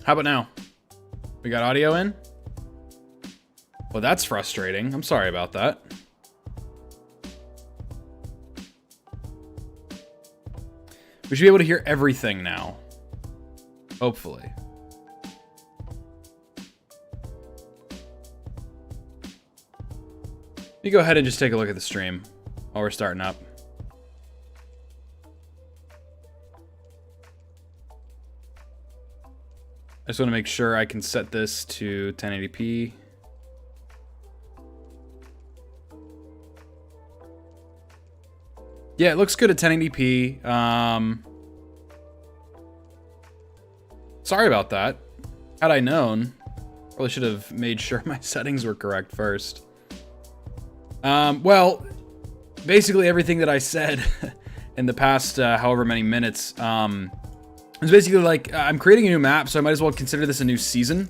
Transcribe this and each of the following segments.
How about now? We got audio in? Well, that's frustrating. I'm sorry about that. We should be able to hear everything now. Hopefully. You go ahead and just take a look at the stream while we're starting up. I just want to make sure I can set this to 1080p. Yeah, it looks good at 1080p. Sorry about that. Had I known, probably should have made sure my settings were correct first. Well, basically everything that I said in the past however many minutes is basically like, I'm creating a new map, so I might as well consider this a new season.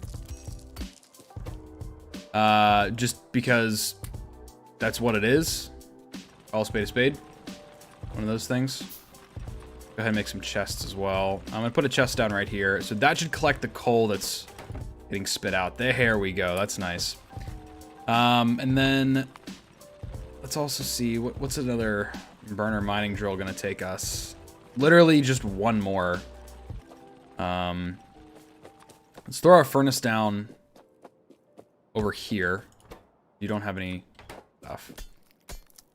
Just because that's what it is. Call a spade a spade. One of those things. Go ahead and make some chests as well. I'm gonna put a chest down right here. So that should collect the coal that's getting spit out. There we go. That's nice. And then let's also see what's another burner mining drill gonna take us. Literally just one more. Let's throw our furnace down over here. You don't have any stuff.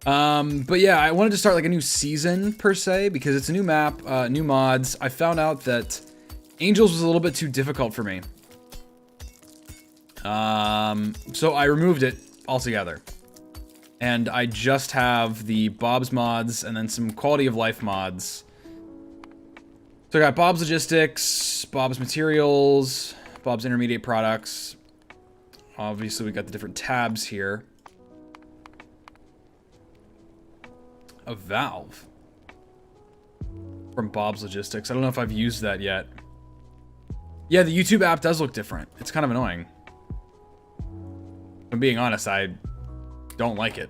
But yeah, I wanted to start like a new season per se because it's a new map, new mods. I found out that Angels was a little bit too difficult for me. So I removed it altogether. And I just have the Bob's mods and then some quality of life mods. So I got Bob's Logistics, Bob's Materials, Bob's Intermediate Products. Obviously we got the different tabs here. A valve from Bob's Logistics. I don't know if I've used that yet. Yeah, the YouTube app does look different. It's kind of annoying. If I'm being honest, I don't like it.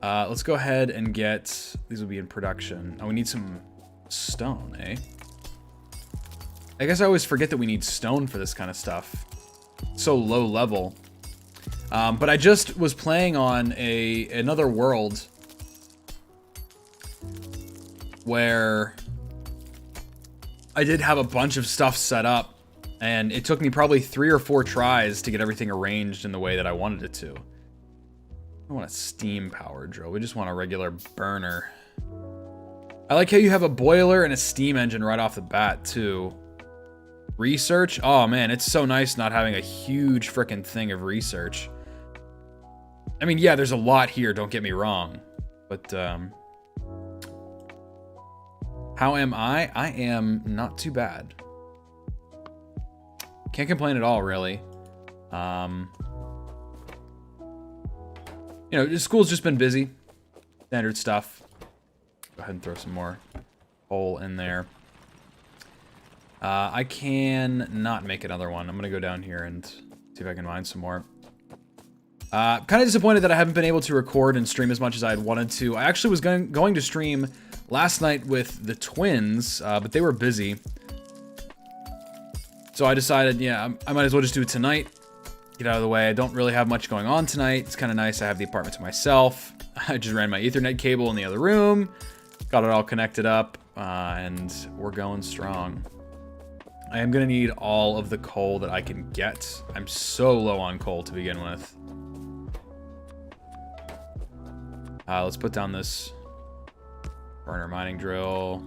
Let's go ahead and get... These will be in production. Oh, we need some stone, eh? I guess I always forget that we need stone for this kind of stuff. So low level. But I just was playing on another world where I did have a bunch of stuff set up, and it took me probably 3 or 4 tries to get everything arranged in the way that I wanted it to. I don't want a steam power drill. We just want a regular burner. I like how you have a boiler and a steam engine right off the bat too. Research? Oh man, it's so nice not having a huge frickin' thing of research. I mean, yeah, there's a lot here, don't get me wrong. But, how am I? I am not too bad. Can't complain at all, really. You know, school's just been busy. Standard stuff. Go ahead and throw some more coal in there. I can not make another one. I'm gonna go down here and see if I can mine some more. Kind of disappointed that I haven't been able to record and stream as much as I had wanted to. I actually was going to stream last night with the twins, but they were busy. So I decided, yeah, I might as well just do it tonight. Get out of the way. I don't really have much going on tonight. It's kind of nice. I have the apartment to myself. I just ran my Ethernet cable in the other room. Got it all connected up, and we're going strong. I am going to need all of the coal that I can get. I'm so low on coal to begin with. Let's put down this burner mining drill.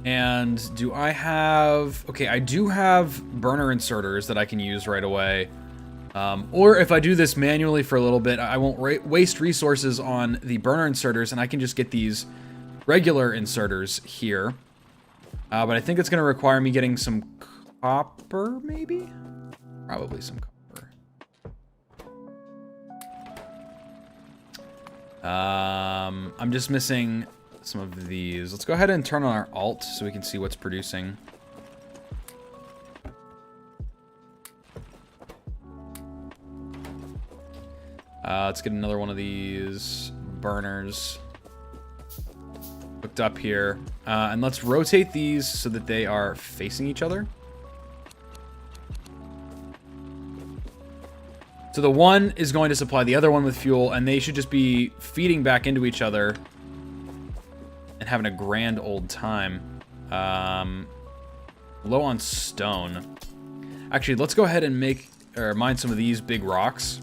And do I have... Okay, I do have burner inserters that I can use right away. Or if I do this manually for a little bit, I won't waste resources on the burner inserters, and I can just get these regular inserters here. But I think it's going to require me getting some copper, maybe? Probably some copper. I'm just missing some of these. Let's go ahead and turn on our alt so we can see what's producing. Let's get another one of these burners hooked hooked up here. And let's rotate these so that they are facing each other. So the one is going to supply the other one with fuel, and they should just be feeding back into each other and having a grand old time. Low on stone. Actually, let's go ahead and mine some of these big rocks.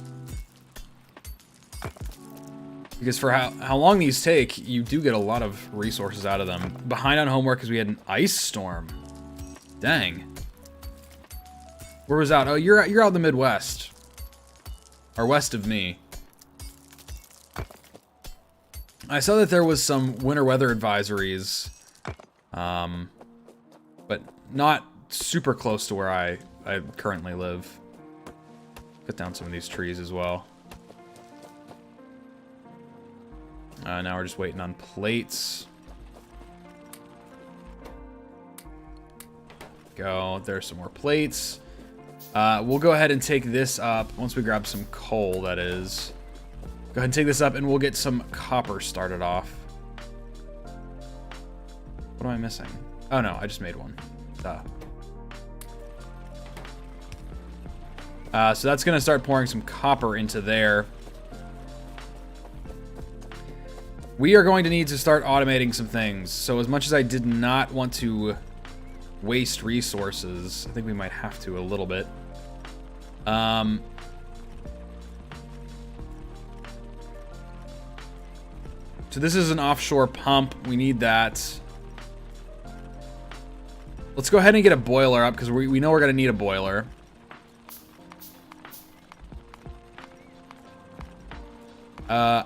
Because for how long these take, you do get a lot of resources out of them. Behind on homework because we had an ice storm. Dang. Where was that? Oh, you're out in the Midwest. Or west of me. I saw that there was some winter weather advisories. But not super close to where I currently live. Cut down some of these trees as well. Now we're just waiting on plates. Go. There's some more plates. We'll go ahead and take this up once we grab some coal, that is. Go ahead and take this up and we'll get some copper started off. What am I missing? Oh no, I just made one. Duh. So that's going to start pouring some copper into there. We are going to need to start automating some things. So as much as I did not want to waste resources, I think we might have to a little bit. So this is an offshore pump. We need that. Let's go ahead and get a boiler up because we know we're going to need a boiler.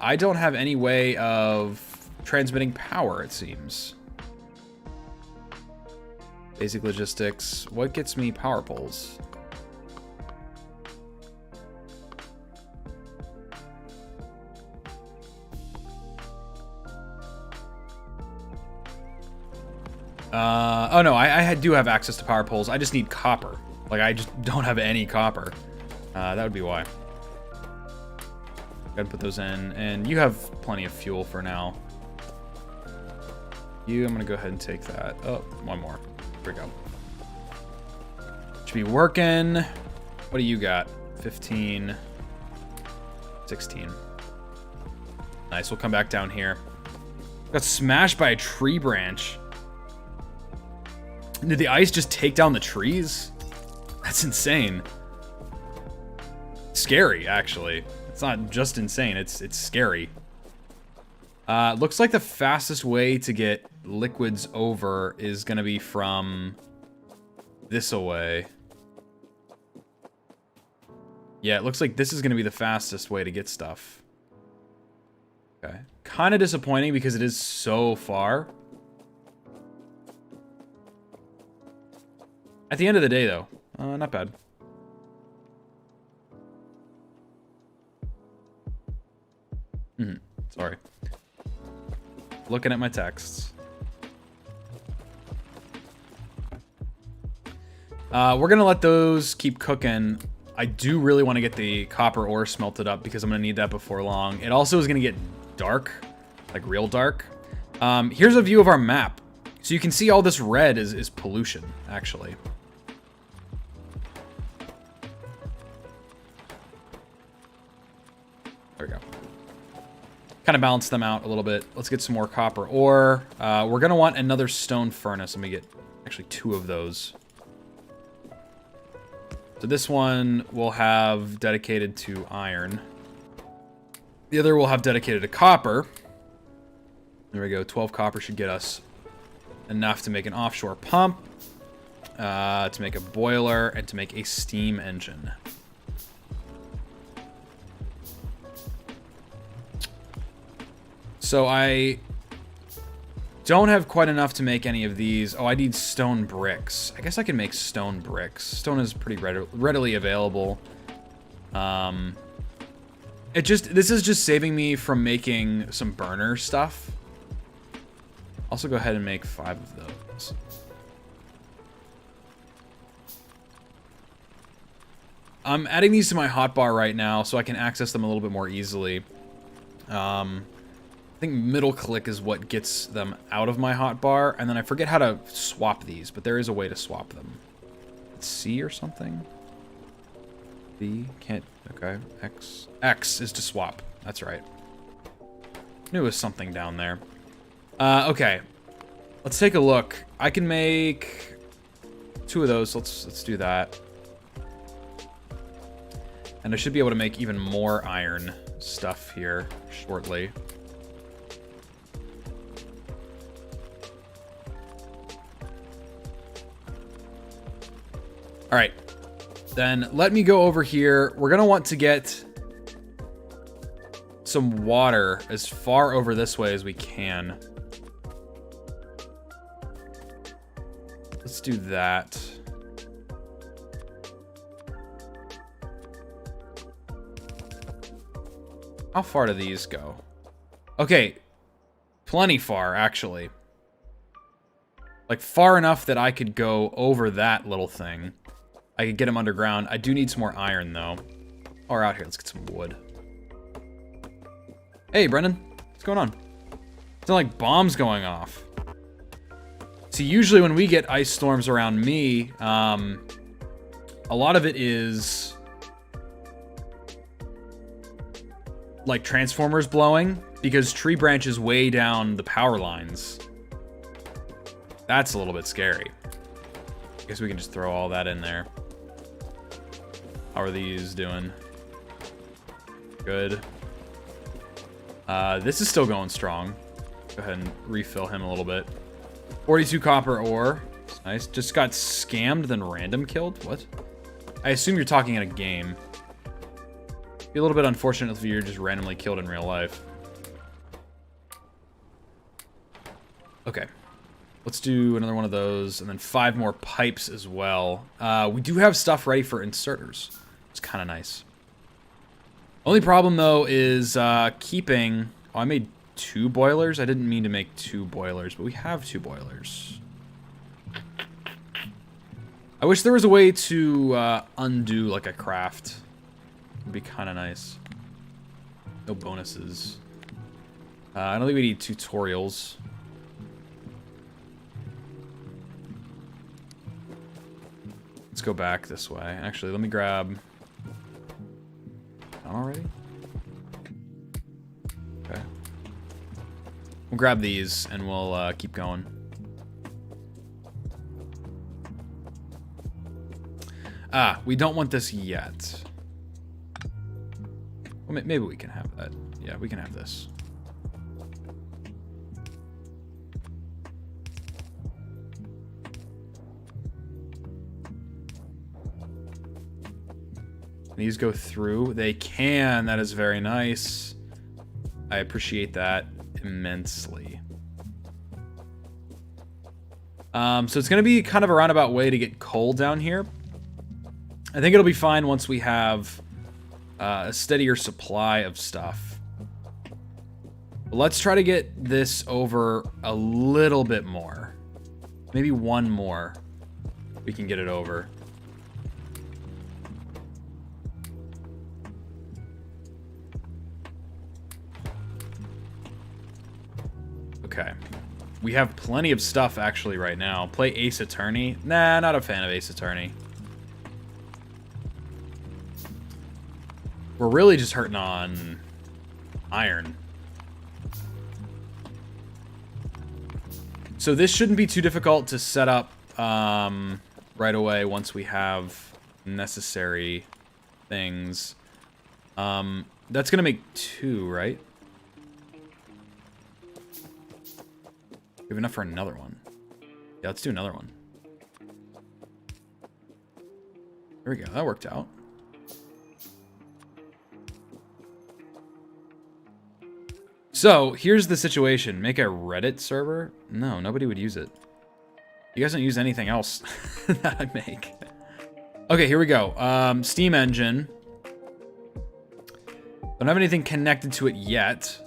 I don't have any way of transmitting power, it seems. Basic logistics. What gets me power poles? Oh no, I do have access to power poles. I just need copper. Like, I just don't have any copper. That would be why. Gotta put those in, and you have plenty of fuel for now. I'm gonna go ahead and take that. Oh, one more. Here we go. Should be working. What do you got? 15, 16. Nice, we'll come back down here. Got smashed by a tree branch. Did the ice just take down the trees? That's insane. Scary, actually. It's not just insane, it's scary. Looks like the fastest way to get liquids over is gonna be from this away. Yeah, it looks like this is gonna be the fastest way to get stuff. Okay. Kind of disappointing because it is so far. At the end of the day, though, not bad. Sorry. Looking at my texts. We're gonna let those keep cooking. I do really want to get the copper ore smelted up because I'm gonna need that before long. It also is gonna get dark, like real dark. Here's a view of our map. So you can see all this red is pollution, actually. There we go. Kind of balance them out a little bit. Let's get some more copper ore. We're going to want another stone furnace. Let me get actually 2 of those. So this one we'll have dedicated to iron. The other we'll have dedicated to copper. There we go. 12 copper should get us enough to make an offshore pump, to make a boiler, and to make a steam engine. So I don't have quite enough to make any of these. Oh, I need stone bricks. I guess I can make stone bricks. Stone is pretty readily available. This is just saving me from making some burner stuff. Also go ahead and make 5 of those. I'm adding these to my hotbar right now so I can access them a little bit more easily. I think middle click is what gets them out of my hotbar, and then I forget how to swap these, but there is a way to swap them. C or something? B? Can't... Okay. X. X is to swap. That's right. Knew it was something down there. Okay. Let's take a look. I can make 2 of those. Let's do that. And I should be able to make even more iron stuff here shortly. All right. Then let me go over here. We're going to want to get some water as far over this way as we can. Let's do that. How far do these go? Okay. Plenty far, actually. Like, far enough that I could go over that little thing. I could get them underground. I do need some more iron, though. Oh, we're out here. Let's get some wood. Hey, Brendan. What's going on? It's not like bombs going off. See, usually when we get ice storms around me, a lot of it is like transformers blowing because tree branches way down the power lines. That's a little bit scary. I guess we can just throw all that in there. How are these doing? Good. This is still going strong. Go ahead and refill him a little bit. 42 copper ore. Nice. Just got scammed, then random killed? What? I assume you're talking in a game. Be a little bit unfortunate if you're just randomly killed in real life. Okay. Let's do another one of those, and then 5 more pipes as well. We do have stuff ready for inserters. It's kind of nice. Only problem, though, is keeping... Oh, I made 2 boilers? I didn't mean to make 2 boilers, but we have 2 boilers. I wish there was a way to undo, like, a craft. It'd be kind of nice. No bonuses. I don't think we need tutorials. Let's go back this way. Actually, let me grab... Done already? Okay. We'll grab these, and we'll keep going. Ah, we don't want this yet. Well, maybe we can have that. Yeah, we can have this. These go through. They can. That is very nice. I appreciate that immensely. So it's going to be kind of a roundabout way to get coal down here. I think it'll be fine once we have a steadier supply of stuff. But let's try to get this over a little bit more. Maybe 1 more. We can get it over. Okay. We have plenty of stuff, actually, right now. Play Ace Attorney? Nah, not a fan of Ace Attorney. We're really just hurting on iron. So this shouldn't be too difficult to set up right away once we have necessary things. That's going to make 2, right? We have enough for another one. Yeah, let's do another one. There we go. That worked out. So, here's the situation. Make a Reddit server? No, nobody would use it. You guys don't use anything else that I make. Okay, here we go. Steam engine. Don't have anything connected to it yet.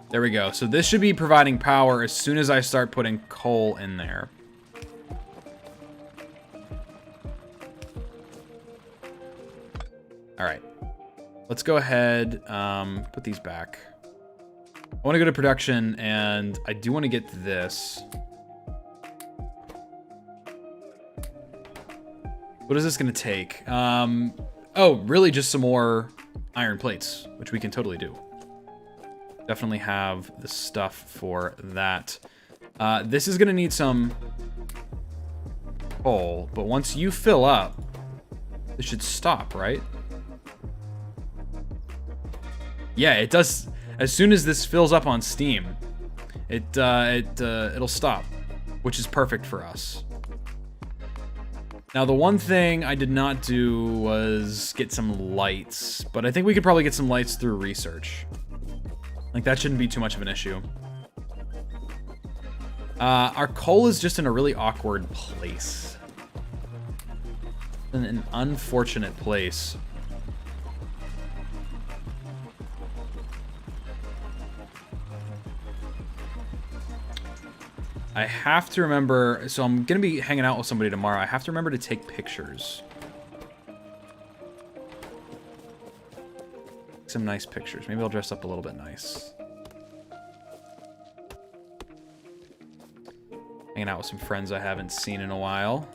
There we go. So this should be providing power as soon as I start putting coal in there. let's go ahead, put these back. I want to go to production, and I do want to get this. What is this going to take? Oh, really just some more iron plates, which we can totally do. Definitely have the stuff for that. This is going to need some coal, but once you fill up, this should stop, right? Yeah, it does. As soon as this fills up on Steam, it'll stop, which is perfect for us. Now, the one thing I did not do was get some lights, but I think we could probably get some lights through research. Like, that shouldn't be too much of an issue. Our coal is just in a really awkward place. In an unfortunate place. I have to remember, so I'm going to be hanging out with somebody tomorrow. I have to remember to take pictures. Some nice pictures. Maybe I'll dress up a little bit nice. Hanging out with some friends I haven't seen in a while.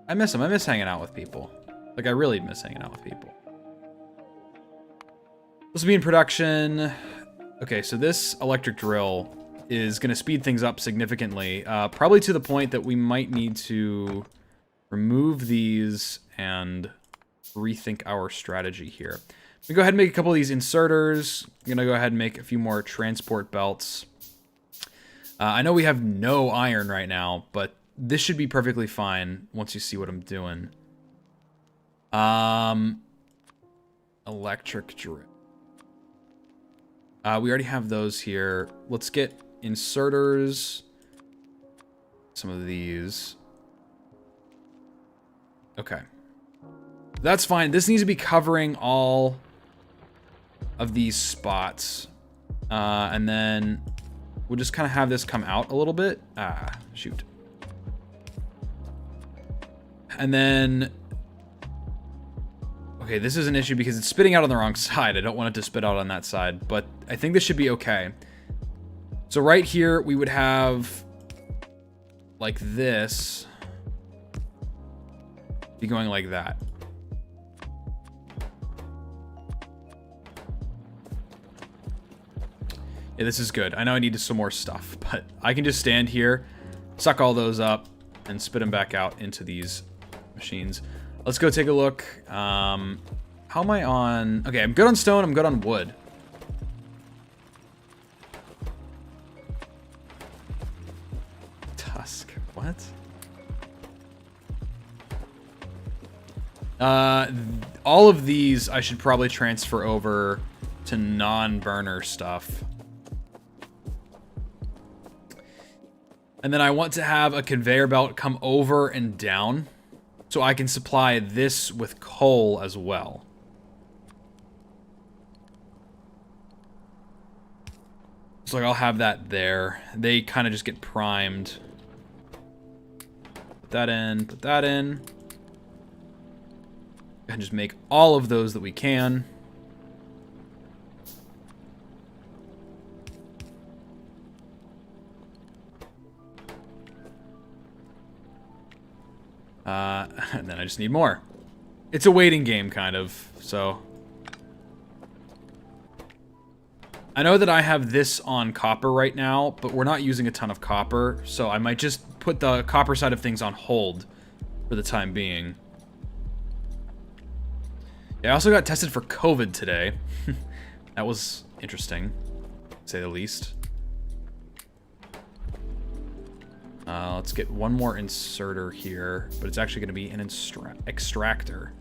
I miss them. I miss hanging out with people. Like, I really miss hanging out with people. This will be in production. Okay, so this electric drill is going to speed things up significantly. Probably to the point that we might need to remove these and rethink our strategy here. We go ahead and make a couple of these inserters. I'm going to go ahead and make a few more transport belts. I know we have no iron right now, but this should be perfectly fine once you see what I'm doing. Electric drill. We already have those here. Let's get inserters. Some of these. Okay. That's fine. This needs to be covering all of these spots. And then we'll just kind of have this come out a little bit. Ah, shoot. And then... Okay, this is an issue because it's spitting out on the wrong side. I don't want it to spit out on that side, but I think this should be okay. So right here, we would have like this be going like that. Yeah, this is good. I know I needed some more stuff, but I can just stand here, suck all those up, and spit them back out into these machines. Let's go take a look. How am I on? Okay, I'm good on stone. I'm good on wood. Tusk. What? All of these I should probably transfer over to non-burner stuff. And then I want to have a conveyor belt come over and down so I can supply this with coal as well. So like I'll have that there. They kind of just get primed. Put that in, put that in. And just make all of those that we can. And then I just need more. It's a waiting game, kind of, so. I know that I have this on copper right now, but we're not using a ton of copper, so I might just put the copper side of things on hold for the time being. Yeah, I also got tested for COVID today. That was interesting, to say the least. Let's get one more inserter here, but it's actually going to be an extractor.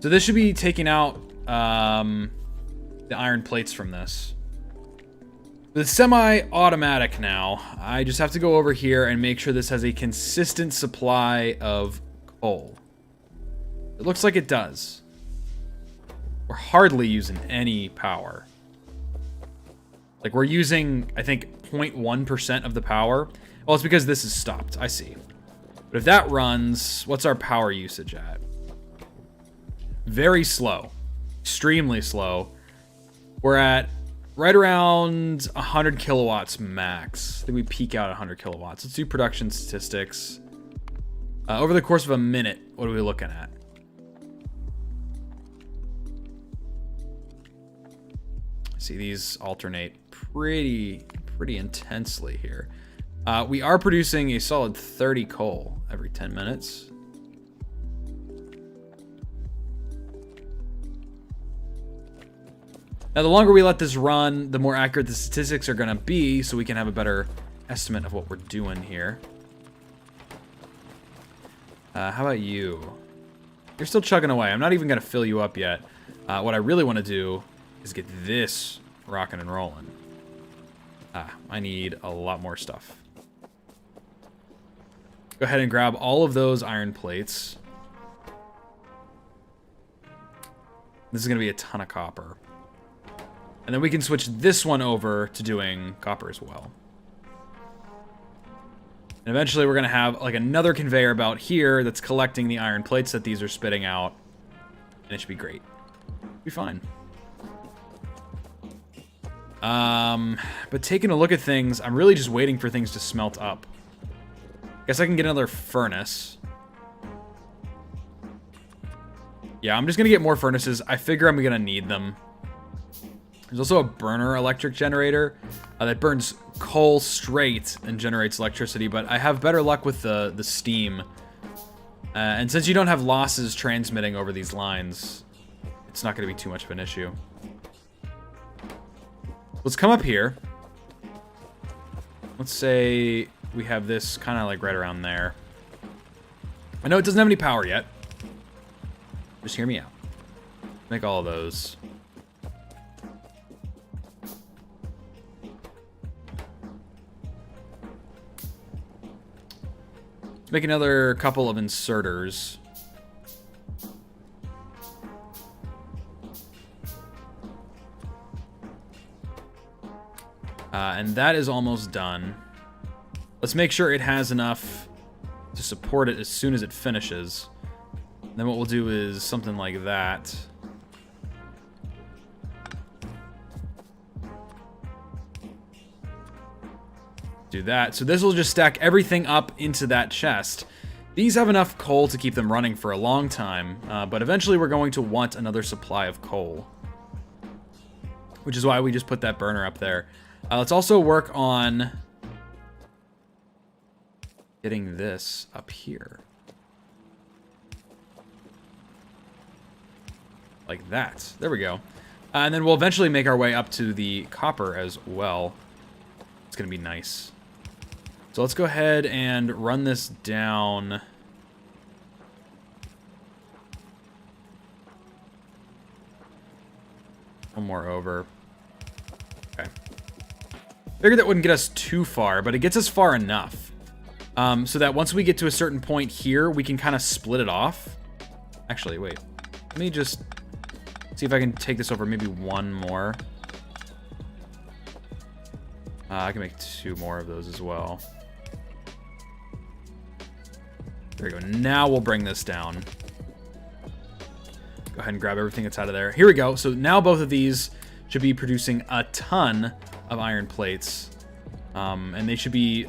So this should be taking out the iron plates from this. It's semi-automatic now. I just have to go over here and make sure this has a consistent supply of coal. It looks like it does. We're hardly using any power. Like, we're using, I think, 0.1% of the power. Well, it's because this is stopped. I see. But if that runs, what's our power usage at? Very slow. Extremely slow. We're at right around 100 kilowatts max. I think we peak out at 100 kilowatts. Let's do production statistics. Over the course of a minute, what are we looking at? See, these alternate pretty intensely here. We are producing a solid 30 coal every 10 minutes. Now, the longer we let this run, the more accurate the statistics are going to be, so we can have a better estimate of what we're doing here. How about you? You're still chugging away. I'm not even going to fill you up yet. What I really want to do is get this rocking and rolling. I need a lot more stuff. Go ahead and grab all of those iron plates. This is going to be a ton of copper. And then we can switch this one over to doing copper as well. And eventually we're going to have like another conveyor belt here that's collecting the iron plates that these are spitting out. And it should be great. Be fine. But taking a look at things, I'm really just waiting for things to smelt up. Guess I can get another furnace. Yeah, I'm just going to get more furnaces. I figure I'm going to need them. There's also a burner electric generator that burns coal straight and generates electricity, but I have better luck with the steam. And since you don't have losses transmitting over these lines, it's not going to be too much of an issue. Let's come up here. Let's say we have this kind of like right around there. I know it doesn't have any power yet. Just hear me out. Make all of those. Make another couple of inserters. And that is almost done. Let's make sure it has enough to support it as soon as it finishes. And then what we'll do is something like that. Do that. So this will just stack everything up into that chest. These have enough coal to keep them running for a long time, but eventually we're going to want another supply of coal. Which is why we just put that burner up there. Let's also work on getting this up here. Like that. There we go. And then we'll eventually make our way up to the copper as well. It's going to be nice. So let's go ahead and run this down. One more over. Okay. Figured that wouldn't get us too far, but it gets us far enough. So that once we get to a certain point here, we can kind of split it off. Actually, wait. Let me just see if I can take this over maybe one more. I can make 2 more of those as well. There we go. Now we'll bring this down. Go ahead and grab everything that's out of there. Here we go. So now both of these should be producing a ton of iron plates. And they should be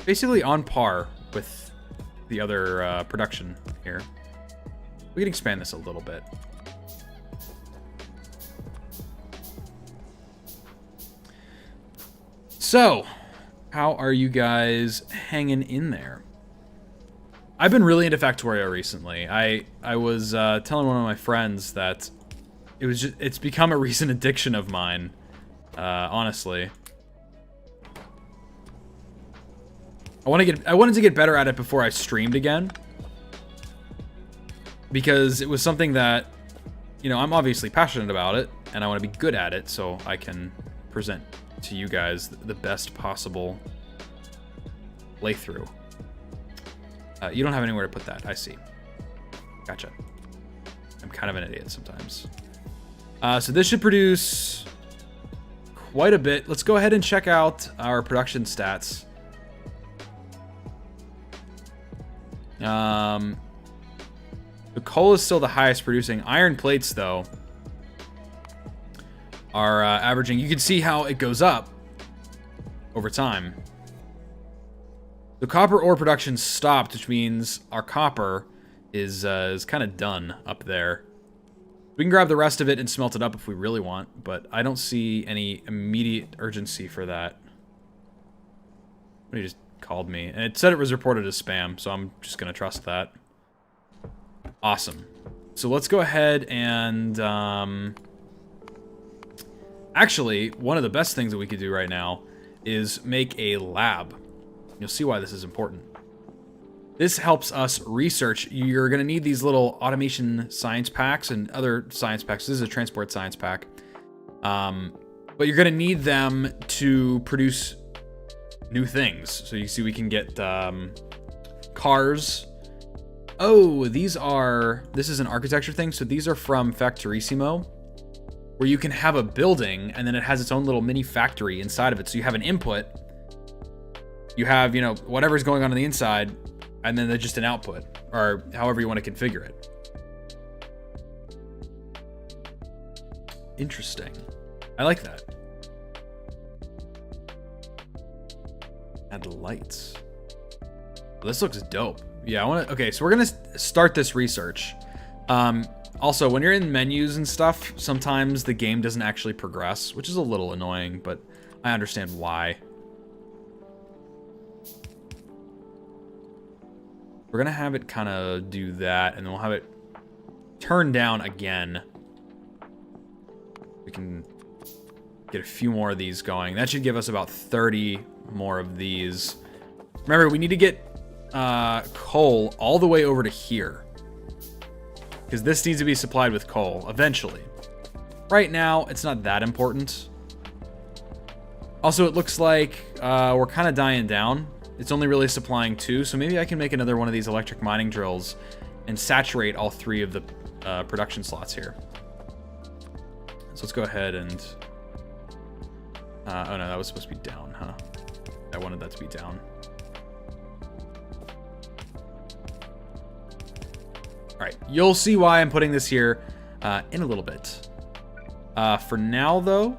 basically on par with the other production here. We can expand this a little bit. So, how are you guys hanging in there? I've been really into Factorio recently. I was telling one of my friends that it's become a recent addiction of mine, honestly. I wanted to get better at it before I streamed again, because it was something that, you know, I'm obviously passionate about it, and I want to be good at it so I can present to you guys the best possible playthrough. You don't have anywhere to put that. I see. Gotcha. I'm kind of an idiot sometimes. So this should produce quite a bit. Let's go ahead and check out our production stats. The coal is still the highest producing. Iron plates, though, are averaging. You can see how it goes up over time. The copper ore production stopped, which means our copper is kind of done up there. We can grab the rest of it and smelt it up if we really want, but I don't see any immediate urgency for that. Somebody just called me, and it said it was reported as spam, so I'm just gonna trust that. Awesome. So let's go ahead and actually, one of the best things that we could do right now is make a lab. You'll see why this is important. This helps us research. You're going to need these little automation science packs and other science packs. This is a transport science pack. But you're going to need them to produce new things. So you see we can get cars. Oh, this is an architecture thing. So these are from Factorissimo, where you can have a building and then it has its own little mini factory inside of it. So you have an input. You have, whatever's going on the inside, and then there's just an output, or however you want to configure it. Interesting. I like that. Add lights. Well, this looks dope. Yeah, okay, so we're gonna start this research. Also, when you're in menus and stuff, sometimes the game doesn't actually progress, which is a little annoying, but I understand why. We're gonna have it kind of do that, and then we'll have it turn down again. We can get a few more of these going. That should give us about 30 more of these. Remember, we need to get coal all the way over to here, because this needs to be supplied with coal eventually. Right now, it's not that important. Also, it looks like we're kind of dying down. It's only really supplying 2, so maybe I can make another one of these electric mining drills and saturate all 3 of the production slots here. So let's go ahead and... oh no, that was supposed to be down, huh? I wanted that to be down. Alright, you'll see why I'm putting this here in a little bit. For now, though,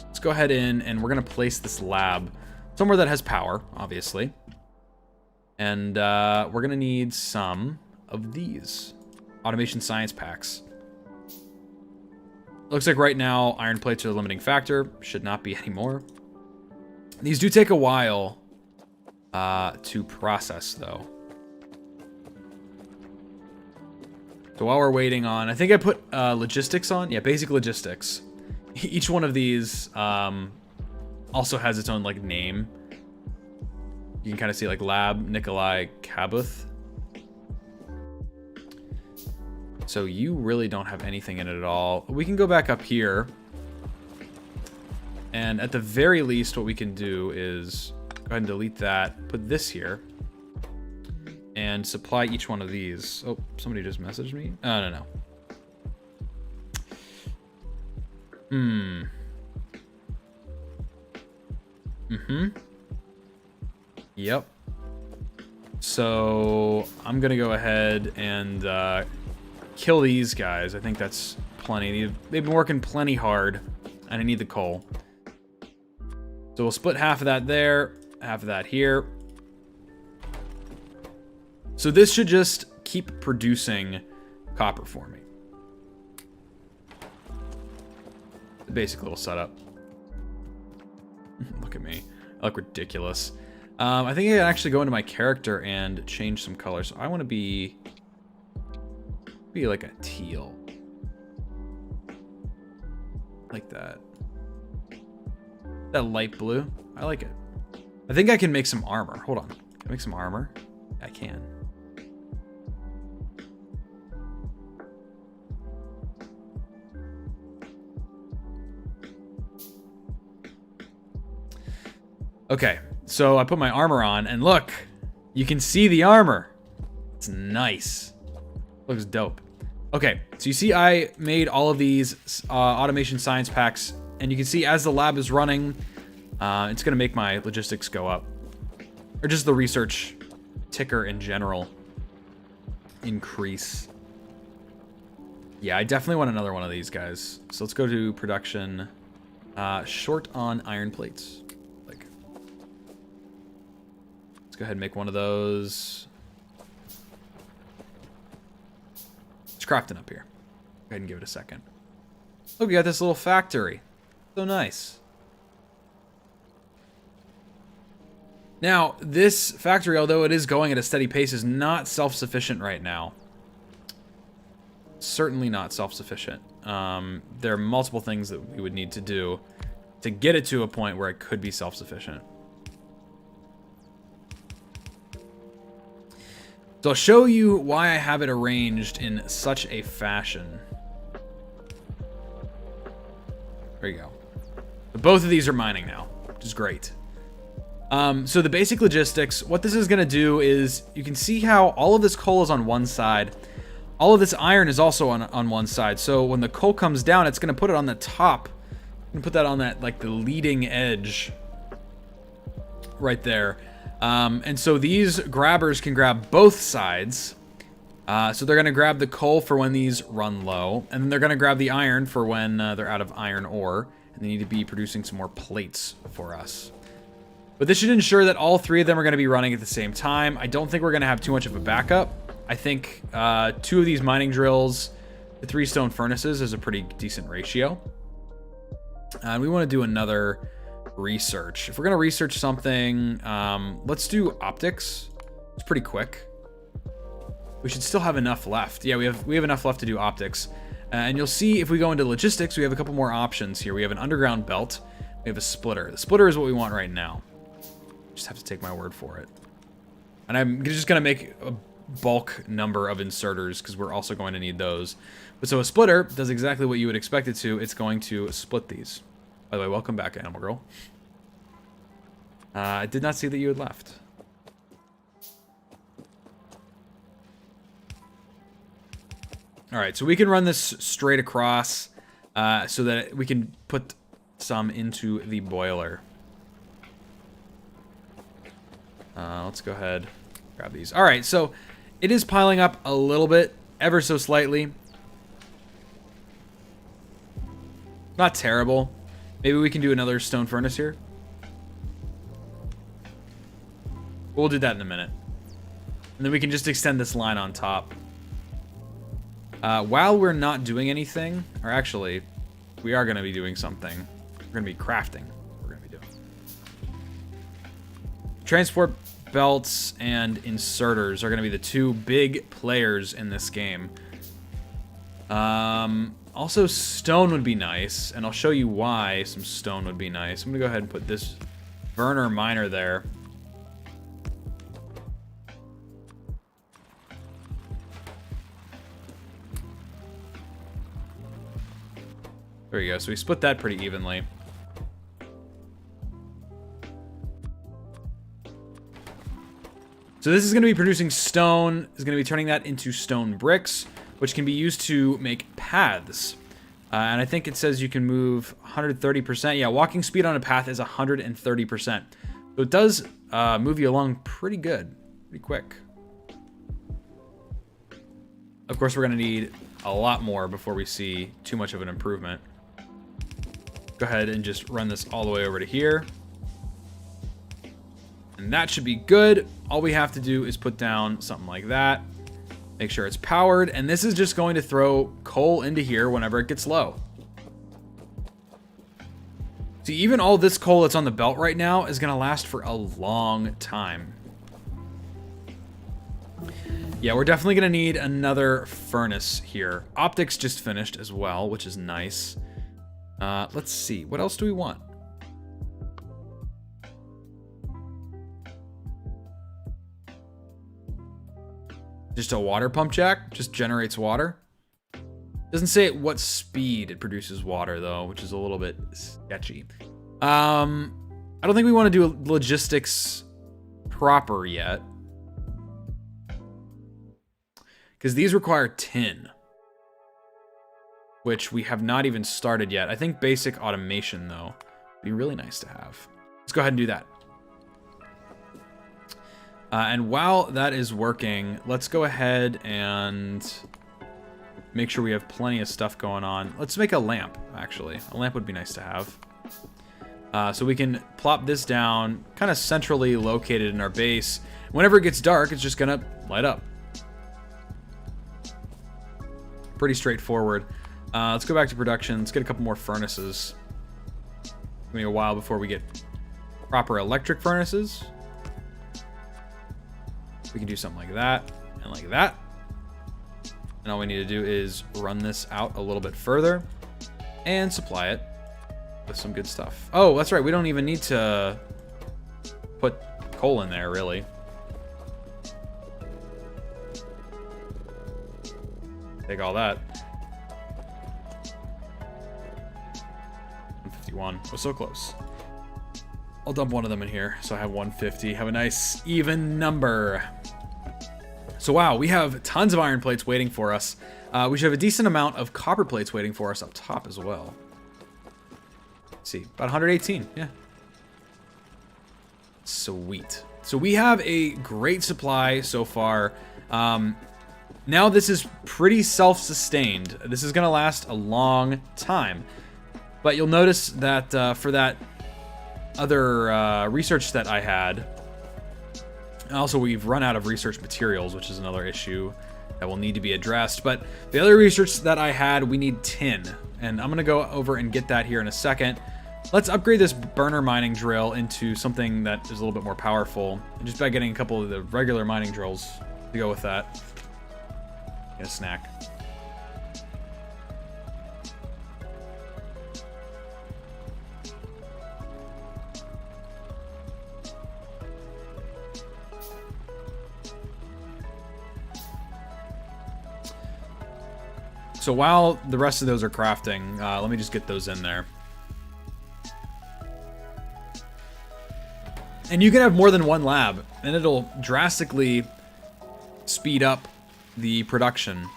let's go ahead and we're going to place this lab somewhere that has power, obviously. And we're going to need some of these automation science packs. Looks like right now iron plates are the limiting factor. Should not be anymore. These do take a while to process, though. So while we're waiting on... I think I put logistics on. Yeah, basic logistics. Each one of these also has its own, name. You can kind of see, Lab Nikolai Kabuth. So you really don't have anything in it at all. We can go back up here. And at the very least, what we can do is go ahead and delete that. Put this here. And supply each one of these. Oh, somebody just messaged me? No. Yep. So I'm gonna go ahead and kill these guys. I think that's plenty. They've been working plenty hard, and I need the coal. So we'll split half of that there, half of that here. So this should just keep producing copper for me. The basic little setup. Look at me. I look ridiculous. I think I can actually go into my character and change some colors. So I want to be like a teal. Like that. That light blue. I like it. I think I can make some armor. Hold on. Can I make some armor? I can. Okay, so I put my armor on, and look, you can see the armor. It's nice. Looks dope. Okay, so you see I made all of these automation science packs And you can see as the lab is running, it's going to make my logistics go up. Or just the research ticker in general increase. Yeah, I definitely want another one of these guys. So let's go to production. Short on iron plates. Like, let's go ahead and make one of those. It's crafting up here. Go ahead and give it a second. Look, we got this little factory. So nice. Now, this factory, although it is going at a steady pace, is not self-sufficient right now. Certainly not self-sufficient. There are multiple things that we would need to do to get it to a point where it could be self-sufficient. So I'll show you why I have it arranged in such a fashion. There you go. But both of these are mining now, which is great. So the basic logistics, what this is going to do is, you can see how all of this coal is on one side. All of this iron is also on one side. So when the coal comes down, it's going to put it on the top. And put that on that, like, the leading edge right there. And so these grabbers can grab both sides. So they're going to grab the coal for when these run low. And then they're going to grab the iron for when they're out of iron ore. And they need to be producing some more plates for us. But this should ensure that all three of them are going to be running at the same time. I don't think we're going to have too much of a backup. I think 2 of these mining drills, the 3 stone furnaces is a pretty decent ratio. And we want to do another research. If we're going to research something, let's do optics. It's pretty quick. We should still have enough left. Yeah, we have enough left to do optics. And you'll see if we go into logistics, we have a couple more options here. We have an underground belt. We have a splitter. The splitter is what we want right now. Just have to take my word for it. And I'm just going to make a bulk number of inserters because we're also going to need those. But so a splitter does exactly what you would expect it to. It's going to split these. By the way, welcome back, Animal Girl. I did not see that you had left. All right, so we can run this straight across so that we can put some into the boiler. Let's go ahead, grab these. All right, so it is piling up a little bit, ever so slightly. Not terrible. Maybe we can do another stone furnace here. We'll do that in a minute. And then we can just extend this line on top. While we're not doing anything, or actually, we are going to be doing something. We're going to be crafting. We're going to be doing. Transport belts and inserters are going to be the 2 big players in this game. Also, stone would be nice, and I'll show you why some stone would be nice. I'm going to go ahead and put this burner miner there. There we go. So we split that pretty evenly. So this is going to be producing stone. Is going to be turning that into stone bricks, which can be used to make paths. And I think it says you can move 130%. Yeah, walking speed on a path is 130%. So it does move you along pretty good, pretty quick. Of course, we're going to need a lot more before we see too much of an improvement. Go ahead and just run this all the way over to here. And that should be good. All we have to do is put down something like that. Make sure it's powered. And this is just going to throw coal into here whenever it gets low. See, even all this coal that's on the belt right now is going to last for a long time. Yeah, we're definitely going to need another furnace here. Optics just finished as well, which is nice. Let's see. What else do we want? Just a water pump jack? Just generates water? Doesn't say at what speed it produces water, though, which is a little bit sketchy. I don't think we want to do logistics proper yet. Because these require tin. which we have not even started yet. I think basic automation, though, would be really nice to have. Let's go ahead and do that. And while that is working, let's go ahead and make sure we have plenty of stuff going on. Let's make a lamp, actually. A lamp would be nice to have. So we can plop this down, kind of centrally located in our base. Whenever it gets dark, it's just gonna light up. Pretty straightforward. Let's go back to production. Let's get a couple more furnaces. It's gonna be a while before we get proper electric furnaces. We can do something like that and like that. And all we need to do is run this out a little bit further and supply it with some good stuff. Oh, that's right. We don't even need to put coal in there, really. Take all that. 151. We're so close. I'll dump one of them in here, so I have 150. Have a nice even number. So wow, we have tons of iron plates waiting for us. We should have a decent amount of copper plates waiting for us up top as well. Let's see, about 118, yeah. Sweet. So we have a great supply so far. Now this is pretty self-sustained. This is gonna last a long time. But you'll notice that for that other research that I had, also we've run out of research materials, which is another issue that will need to be addressed. But the other research that I had, we need tin, and I'm gonna go over and get that here in a second. Let's upgrade this burner mining drill into something that is a little bit more powerful, just by getting a couple of the regular mining drills to go with that. Get a snack. So while the rest of those are crafting, let me just get those in there. And you can have more than one lab, and it'll drastically speed up the production.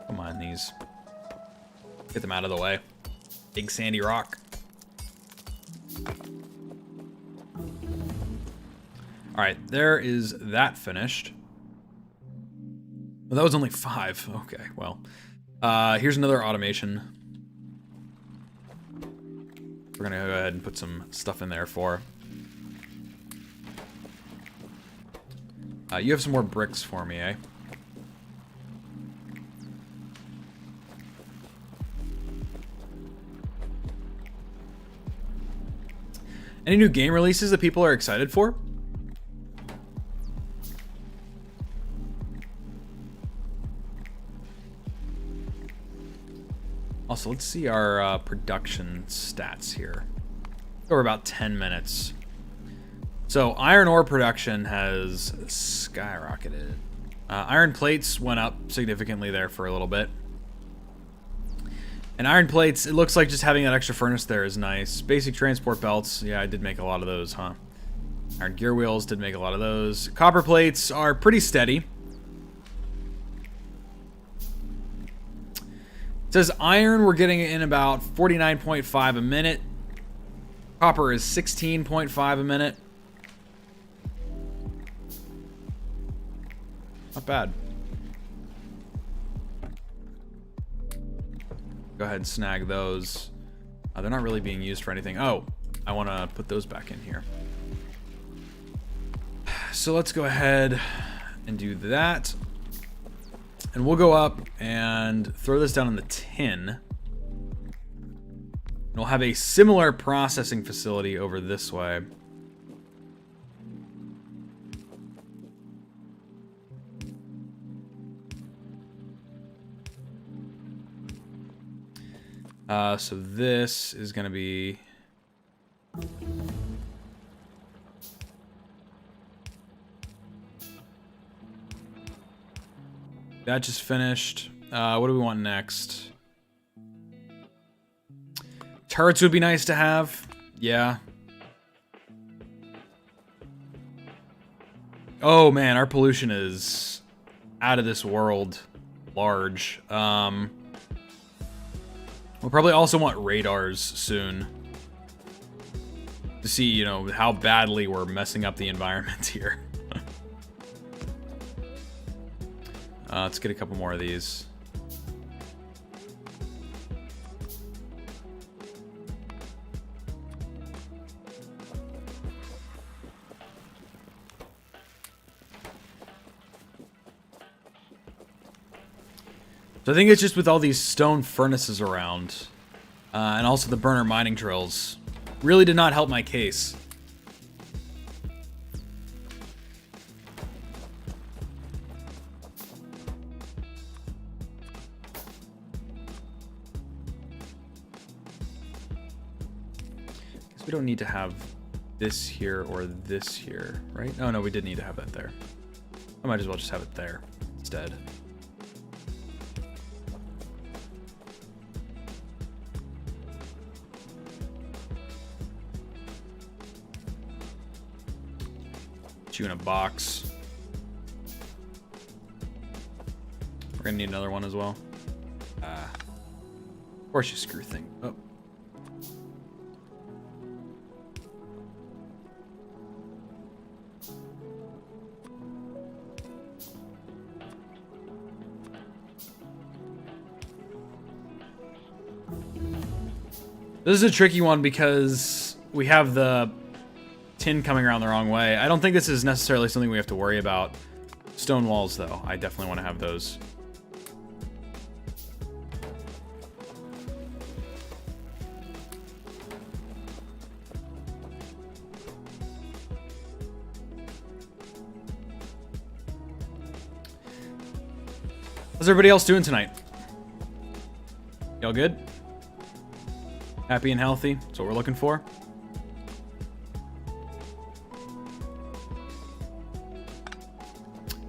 Come on, these. Get them out of the way. Big sandy rock. All right, there is that finished. Well, that was only 5. Okay, well. Here's another automation. We're gonna go ahead and put some stuff in there for. You have some more bricks for me, eh? Any new game releases that people are excited for? Also, let's see our production stats here. Over about 10 minutes. So, iron ore production has skyrocketed. Iron plates went up significantly there for a little bit. And iron plates, it looks like just having that extra furnace there is nice. Basic transport belts, yeah, I did make a lot of those, huh? Iron gear wheels, did make a lot of those. Copper plates are pretty steady. It says iron, we're getting in about 49.5 a minute. Copper is 16.5 a minute. Not bad. Go ahead and snag those. They're not really being used for anything. Oh, I want to put those back in here. So let's go ahead and do that. And we'll go up and throw this down in the tin. And we'll have a similar processing facility over this way. So this is going to be... That just finished. What do we want next? Turrets would be nice to have. Yeah. Oh man, our pollution is out of this world large. We'll probably also want radars soon to see, you know, how badly we're messing up the environment here. Let's get a couple more of these. So I think it's just with all these stone furnaces around, and also the burner mining drills, really did not help my case. Guess we don't need to have this here or this here, right? Oh no, we did need to have that there. I might as well just have it there instead. You in a box. We're gonna need another one as well. Of course you screw thing. Oh. This is a tricky one because we have the tin coming around the wrong way. I don't think this is necessarily something we have to worry about. Stone walls, though. I definitely want to have those. How's everybody else doing tonight? Y'all good? Happy and healthy? That's what we're looking for.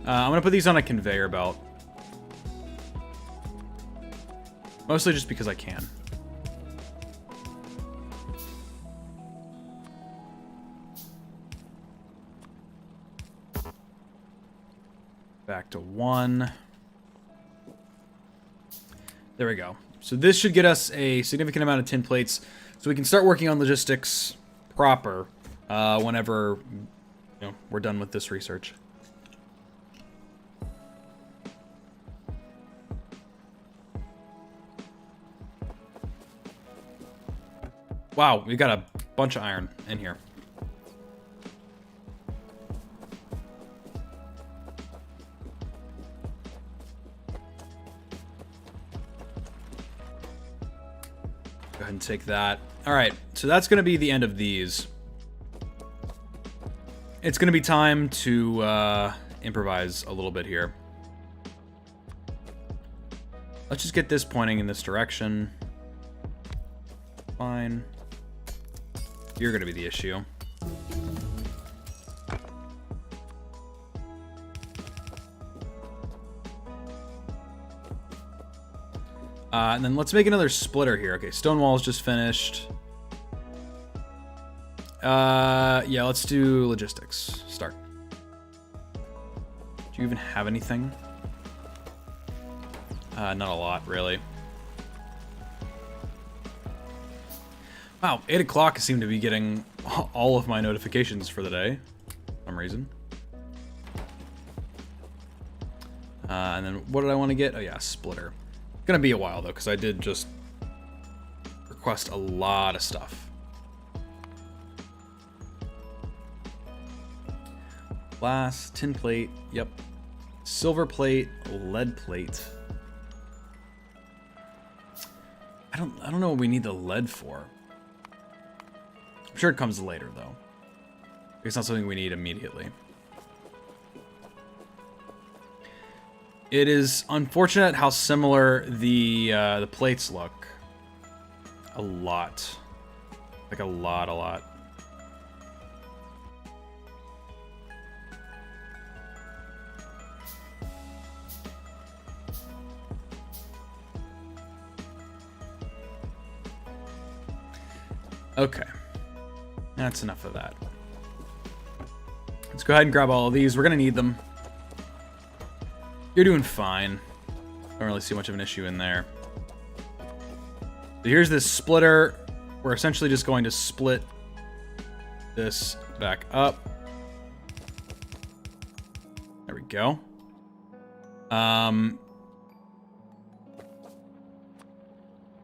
I'm gonna put these on a conveyor belt. Mostly just because I can. Back to 1. There we go. So this should get us a significant amount of tin plates, so we can start working on logistics proper whenever, you know, we're done with this research. Wow, we got a bunch of iron in here. Go ahead and take that. All right, so that's going to be the end of these. It's going to be time to improvise a little bit here. Let's just get this pointing in this direction. Fine. You're going to be the issue. And then let's make another splitter here. Okay, stone wall's just finished. Yeah, let's do logistics. Start. Do you even have anything? Not a lot, really. Wow, 8 o'clock seem to be getting all of my notifications for the day. For some reason. And then what did I want to get? Oh yeah, splitter. It's gonna be a while though, because I did just request a lot of stuff. Glass, tin plate, yep. Silver plate, lead plate. I don't know what we need the lead for. I'm sure it comes later, though. It's not something we need immediately. It is unfortunate how similar the plates look. A lot. Like a lot. Okay. That's enough of that. Let's go ahead and grab all of these. We're going to need them. You're doing fine. Don't really see much of an issue in there. So here's this splitter. We're essentially just going to split this back up. There we go.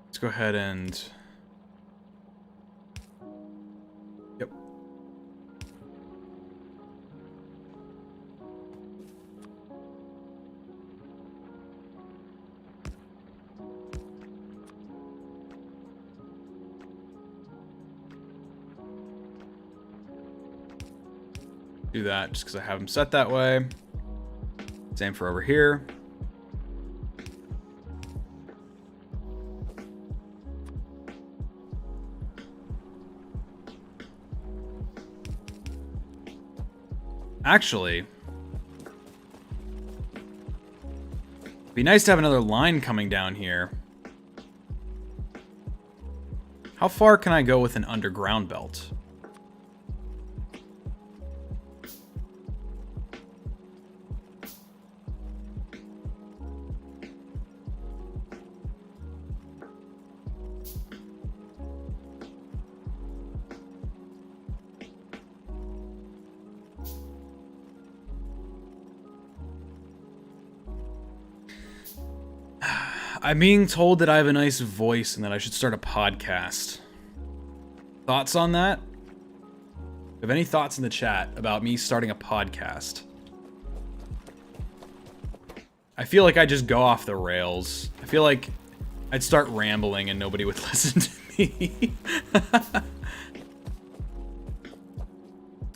Let's go ahead and... Yep. Do that just because I have them set that way. Same for over here. Actually, it'd be nice to have another line coming down here. How far can I go with an underground belt? I'm being told that I have a nice voice and that I should start a podcast. Thoughts on that? Have any thoughts in the chat about me starting a podcast? I feel like I just go off the rails. I feel like I'd start rambling and nobody would listen to me.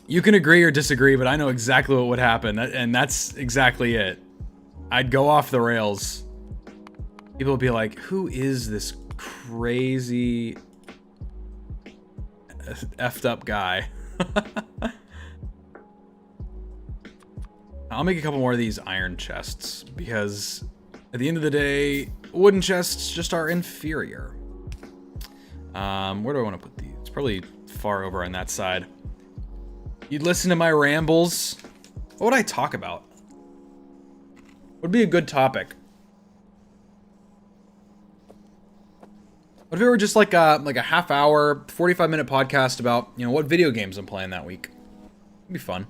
You can agree or disagree, but I know exactly what would happen, and that's exactly it. I'd go off the rails. People would be like, who is this crazy effed up guy? I'll make a couple more of these iron chests because at the end of the day, wooden chests just are inferior. Where do I want to put these? It's probably far over on that side. You'd listen to my rambles. What would I talk about? Would be a good topic. What if it were just like a half hour, 45-minute podcast about, you know, what video games I'm playing that week? It'd be fun.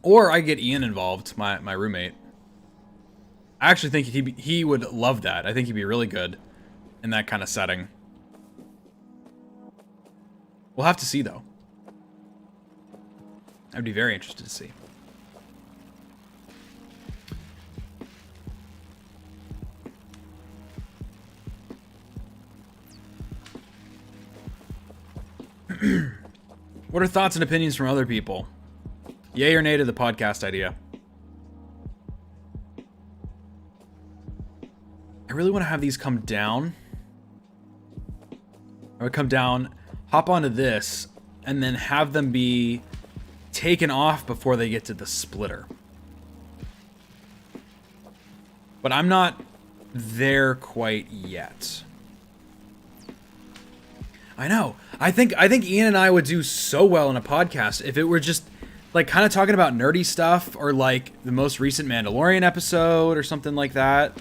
Or I get Ian involved, my roommate. I actually think he would love that. I think he'd be really good in that kind of setting. We'll have to see, though. I'd be very interested to see. What are thoughts and opinions from other people? Yay or nay to the podcast idea? I really want to have these come down. I would come down, hop onto this, and then have them be taken off before they get to the splitter. But I'm not there quite yet. I know. I think Ian and I would do so well in a podcast if it were just like kind of talking about nerdy stuff or like the most recent Mandalorian episode or something like that.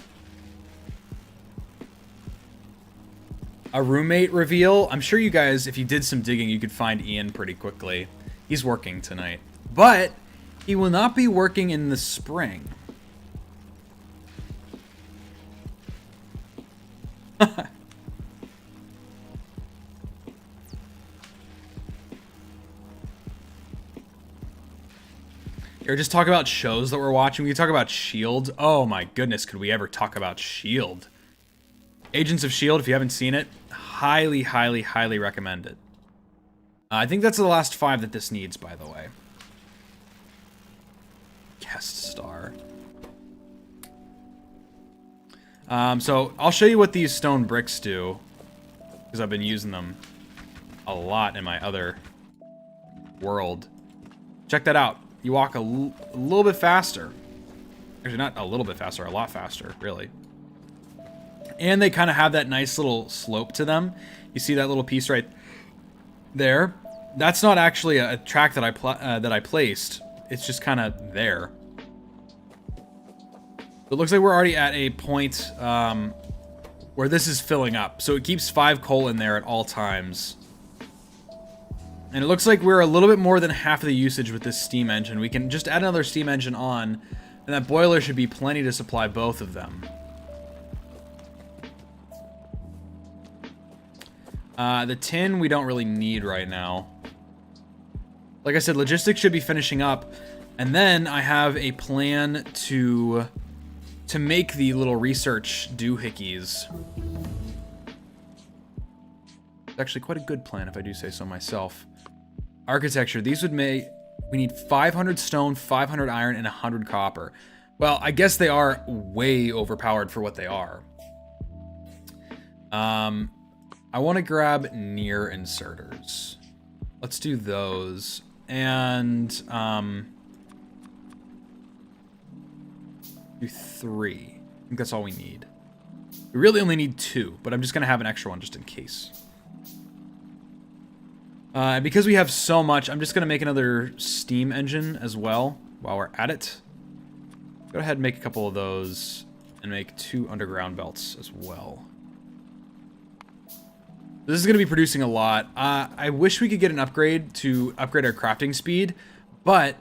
A roommate reveal. I'm sure you guys, if you did some digging, you could find Ian pretty quickly. He's working tonight, but he will not be working in the spring. Or just talk about shows that we're watching. We can talk about S.H.I.E.L.D. Oh my goodness, could we ever talk about S.H.I.E.L.D.? Agents of S.H.I.E.L.D., if you haven't seen it, highly, highly, highly recommend it. I think that's the last 5 that this needs, by the way. Guest star. So I'll show you what these stone bricks do, because I've been using them a lot in my other world. Check that out. You walk a little bit faster. Actually, not a little bit faster, a lot faster, really. And they kind of have that nice little slope to them. You see that little piece right there? That's not actually a track that I placed. it's just kind of there. It looks like we're already at a point where this is filling up. So it keeps 5 coal in there at all times. And it looks like we're a little bit more than half of the usage with this steam engine. We can just add another steam engine on, and that boiler should be plenty to supply both of them. The tin we don't really need right now. Like I said, logistics should be finishing up. And then I have a plan to make the little research doohickeys. It's actually quite a good plan if I do say so myself. Architecture, these would make... We need 500 stone, 500 iron, and 100 copper. Well, I guess they are way overpowered for what they are. I want to grab near inserters. Let's do those. And, do 3. I think that's all we need. We really only need 2, but I'm just going to have an extra one just in case. Because we have so much, I'm just going to make another steam engine as well while we're at it. Go ahead and make a couple of those and make 2 underground belts as well. This is going to be producing a lot. I wish we could get an upgrade to upgrade our crafting speed, but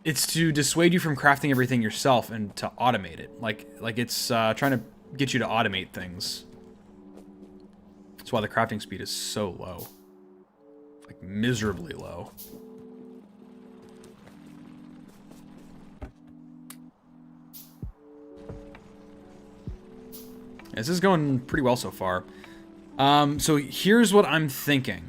it's to dissuade you from crafting everything yourself and to automate it. Like it's trying to get you to automate things. That's why the crafting speed is so low. Like, miserably low. This is going pretty well so far. So here's what I'm thinking.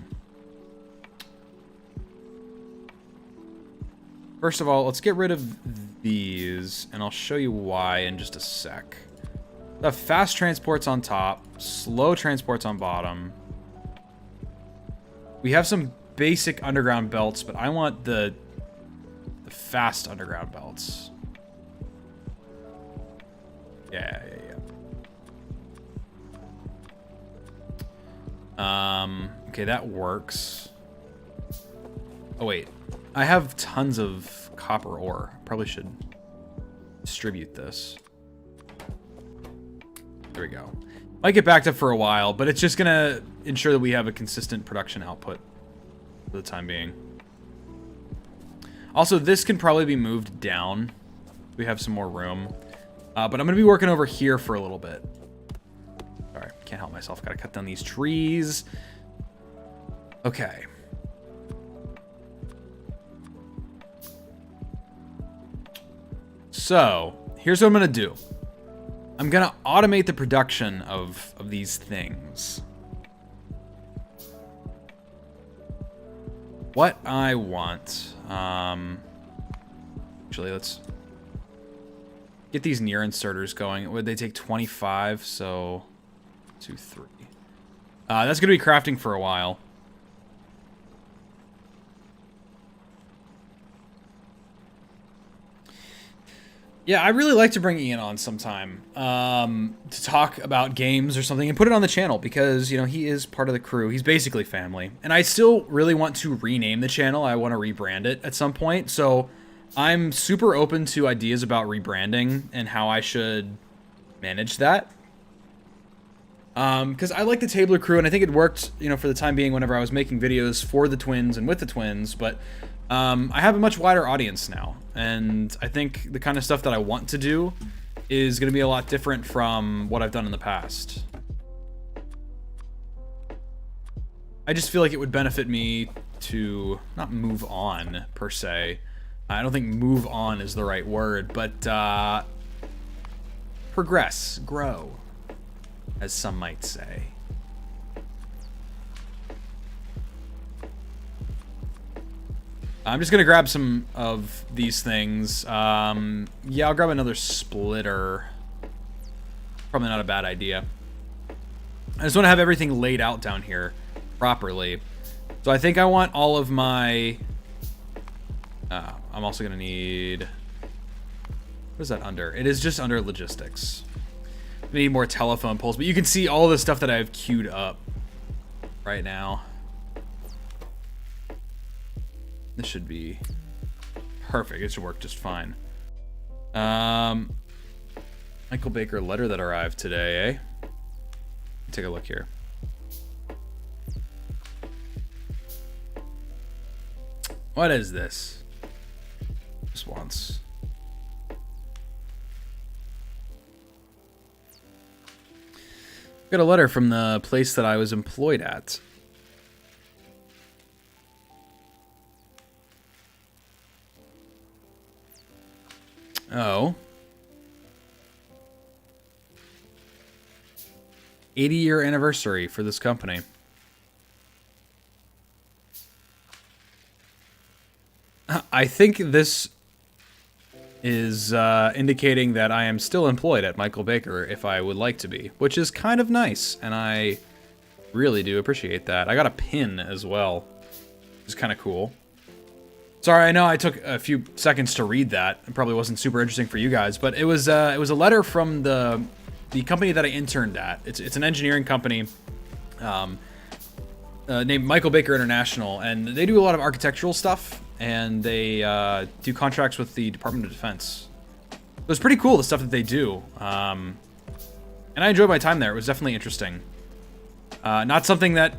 First of all, let's get rid of these, and I'll show you why in just a sec. The fast transports on top, slow transports on bottom. We have some basic underground belts, but I want the fast underground belts. Yeah. Okay, that works. Oh, wait. I have tons of copper ore. Probably should distribute this. There we go. Might get backed up for a while, but it's just gonna ensure that we have a consistent production output for the time being. Also, this can probably be moved down. We have some more room. But I'm gonna be working over here for a little bit. Sorry, can't help myself. Gotta cut down these trees. Okay. So, here's what I'm gonna do. I'm gonna automate the production of these things. What I want, actually, let's get these near inserters going. Would they take 25? So, 2, 3. That's gonna be crafting for a while. Yeah, I really like to bring Ian on sometime to talk about games or something and put it on the channel because, you know, he is part of the crew. He's basically family. And I still really want to rename the channel. I want to rebrand it at some point. So I'm super open to ideas about rebranding and how I should manage that. Because I like the Tabler crew, and I think it worked, you know, for the time being whenever I was making videos for the twins and with the twins, but I have a much wider audience now, and I think the kind of stuff that I want to do is going to be a lot different from what I've done in the past. I just feel like it would benefit me to not move on, per se. I don't think move on is the right word, but progress, grow, as some might say. I'm just gonna grab some of these things. Yeah, I'll grab another splitter. Probably not a bad idea. I just want to have everything laid out down here properly. So I think I want all of my... I'm also gonna need... What is that under? It is just under logistics. We need more telephone poles, but you can see all the stuff that I have queued up right now. This should be Perfect. It should work just fine. Michael Baker letter that arrived today, eh? Take a look here. What is this? Just once. Got a letter from the place that I was employed at. Oh. 80-year anniversary for this company. I think this is indicating that I am still employed at Michael Baker if I would like to be, which is kind of nice, and I really do appreciate that. I got a pin as well, which is kind of cool. Sorry, I know I took a few seconds to read that. It probably wasn't super interesting for you guys, but it was a letter from the company that I interned at. It's an engineering company named Michael Baker International, and they do a lot of architectural stuff, and they do contracts with the Department of Defense. It was pretty cool, the stuff that they do, and I enjoyed my time there. It was definitely interesting. Not something that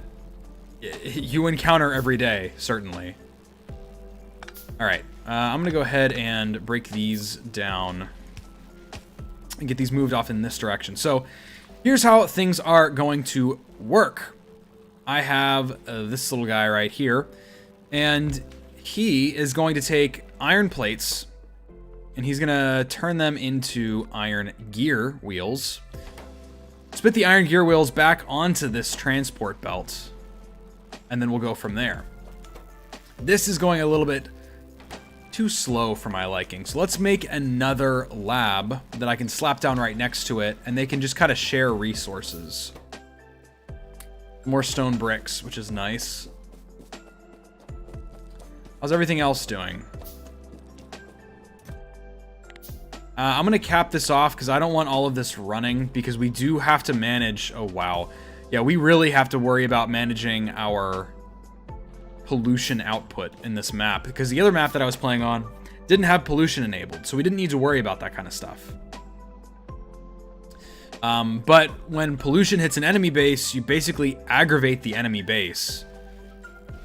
you encounter every day, certainly. All right, I'm gonna go ahead and break these down and get these moved off in this direction. So here's how things are going to work. I have this little guy right here, and he is going to take iron plates and he's gonna turn them into iron gear wheels. Spit the iron gear wheels back onto this transport belt, and then we'll go from there. This is going a little bit too slow for my liking. So let's make another lab that I can slap down right next to it, and they can just kind of share resources. More stone bricks, which is nice. How's everything else doing? I'm gonna cap this off because I don't want all of this running, because we do have to manage. Oh wow, yeah, we really have to worry about managing our pollution output in this map, because the other map that I was playing on didn't have pollution enabled, so we didn't need to worry about that kind of stuff. But when pollution hits an enemy base, you basically aggravate the enemy base.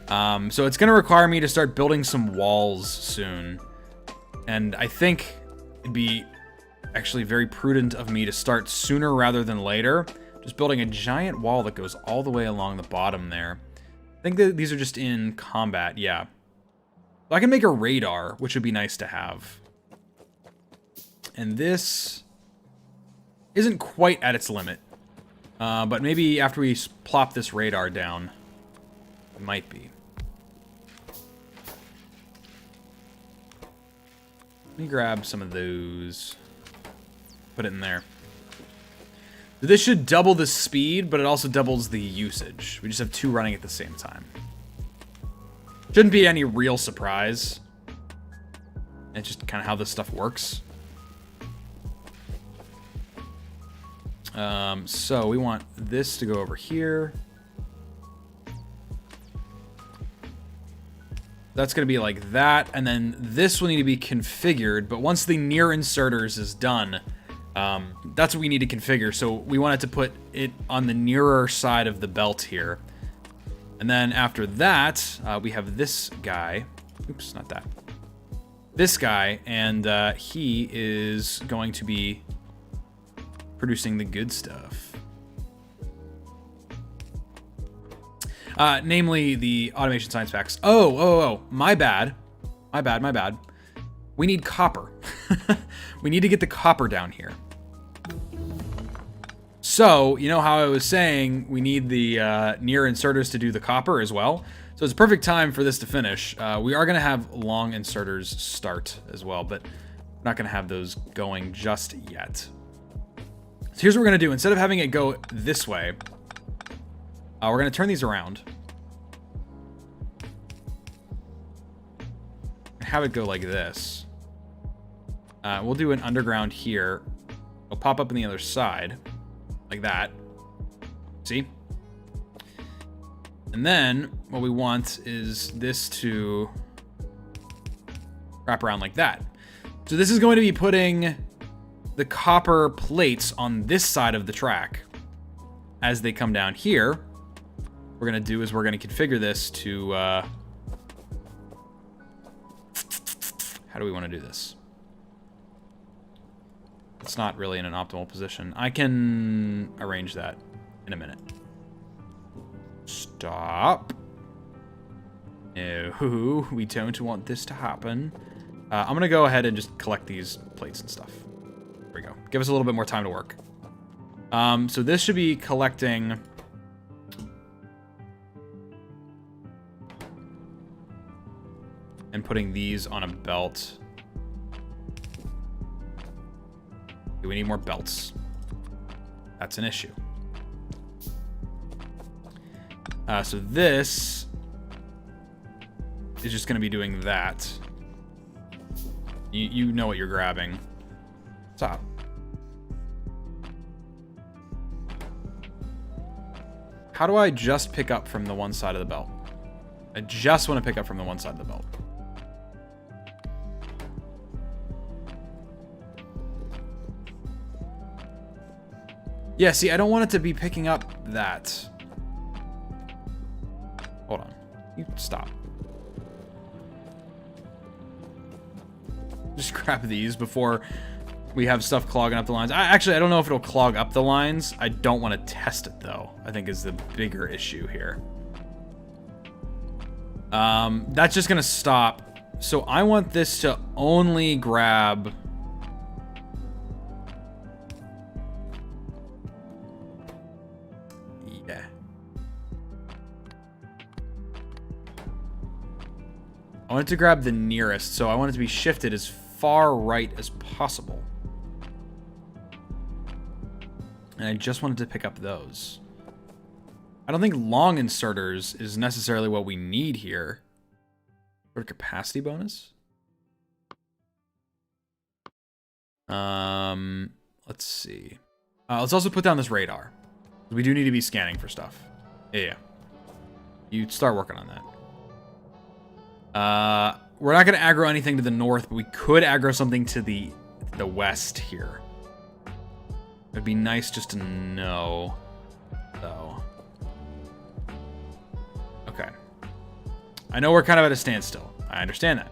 So it's gonna require me to start building some walls soon, and I think it'd be actually very prudent of me to start sooner rather than later, just building a giant wall that goes all the way along the bottom there. I think that these are just in combat, yeah. So I can make a radar, which would be nice to have. And this isn't quite at its limit. But maybe after we plop this radar down, it might be. Let me grab some of those. Put it in there. This should double the speed, but it also doubles the usage. We just have two running at the same time. Shouldn't be any real surprise. It's just kind of how this stuff works. So we want this to go over here. That's going to be like that, and then this will need to be configured, but once the near inserters is done, that's what we need to configure. So we wanted to put it on the nearer side of the belt here. And then after that, we have this guy. Oops, not that. This guy, and he is going to be producing the good stuff. Namely the automation science packs. Oh, my bad. My bad. We need copper. We need to get the copper down here. So, you know how I was saying we need the near inserters to do the copper as well? So it's a perfect time for this to finish. We are going to have long inserters start as well, but we're not going to have those going just yet. So here's what we're going to do. Instead of having it go this way, we're going to turn these around. And have it go like this. We'll do an underground here. It'll pop up on the other side. Like that. See? And then what we want is this to wrap around like that. So this is going to be putting the copper plates on this side of the track. As they come down here, what we're going to do is we're going to configure this to... how do we want to do this? It's not really in an optimal position. I can arrange that in a minute. Stop. No, we don't want this to happen. I'm going to go ahead and just collect these plates and stuff. There we go. Give us a little bit more time to work. So this should be collecting... and putting these on a belt. Do we need more belts? That's an issue. So this is just going to be doing that. You know what you're grabbing. Stop. How do I just pick up from the one side of the belt? I just want to pick up from the one side of the belt. Yeah, see, I don't want it to be picking up that. Hold on. You stop. Just grab these before we have stuff clogging up the lines. Actually, I don't know if it'll clog up the lines. I don't want to test it, though, I think is the bigger issue here. That's just going to stop. So I want this to only grab... yeah. I want it to grab the nearest, so I want it to be shifted as far right as possible. And I just wanted to pick up those. I don't think long inserters is necessarily what we need here. For capacity bonus? Let's see. Let's also put down this radar. We do need to be scanning for stuff. Yeah. You start working on that. We're not going to aggro anything to the north, but we could aggro something to the west here. It'd be nice just to know, though. Okay. I know we're kind of at a standstill. I understand that.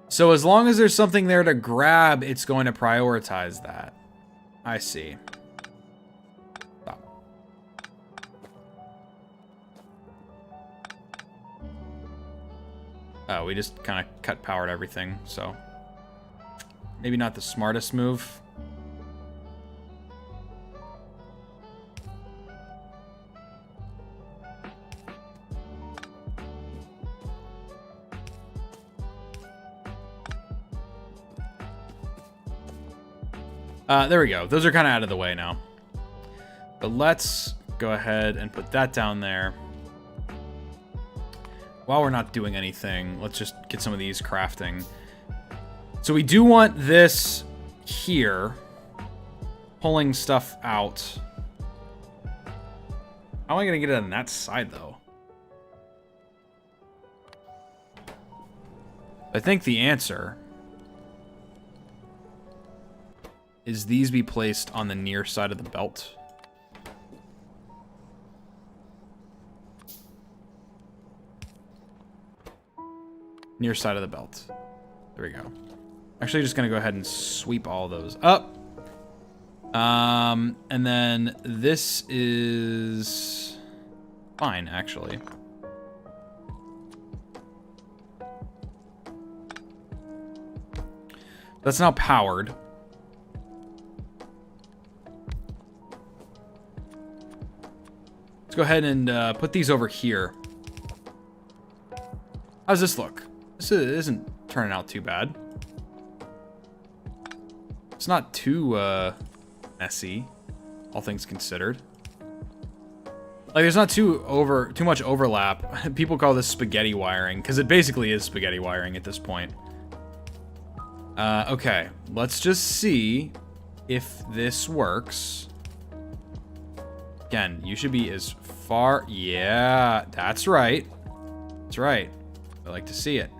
So as long as there's something there to grab, it's going to prioritize that. I see. Stop. Oh, we just kind of cut power to everything, so maybe not the smartest move. There we go. Those are kind of out of the way now. But let's go ahead and put that down there. While we're not doing anything, let's just get some of these crafting. So we do want this here, pulling stuff out. How am I going to get it on that side, though? I think the answer is these be placed on the near side of the belt. Near side of the belt. There we go. Actually, just gonna go ahead and sweep all those up. And then this is fine, actually. That's now powered. Let's go ahead and put these over here. How's this look? This isn't turning out too bad. It's not too messy, all things considered. Like, there's not too much overlap. People call this spaghetti wiring, because it basically is spaghetti wiring at this point. Okay, let's just see if this works. Again, you should be as far... Yeah, that's right. That's right. I like to see it.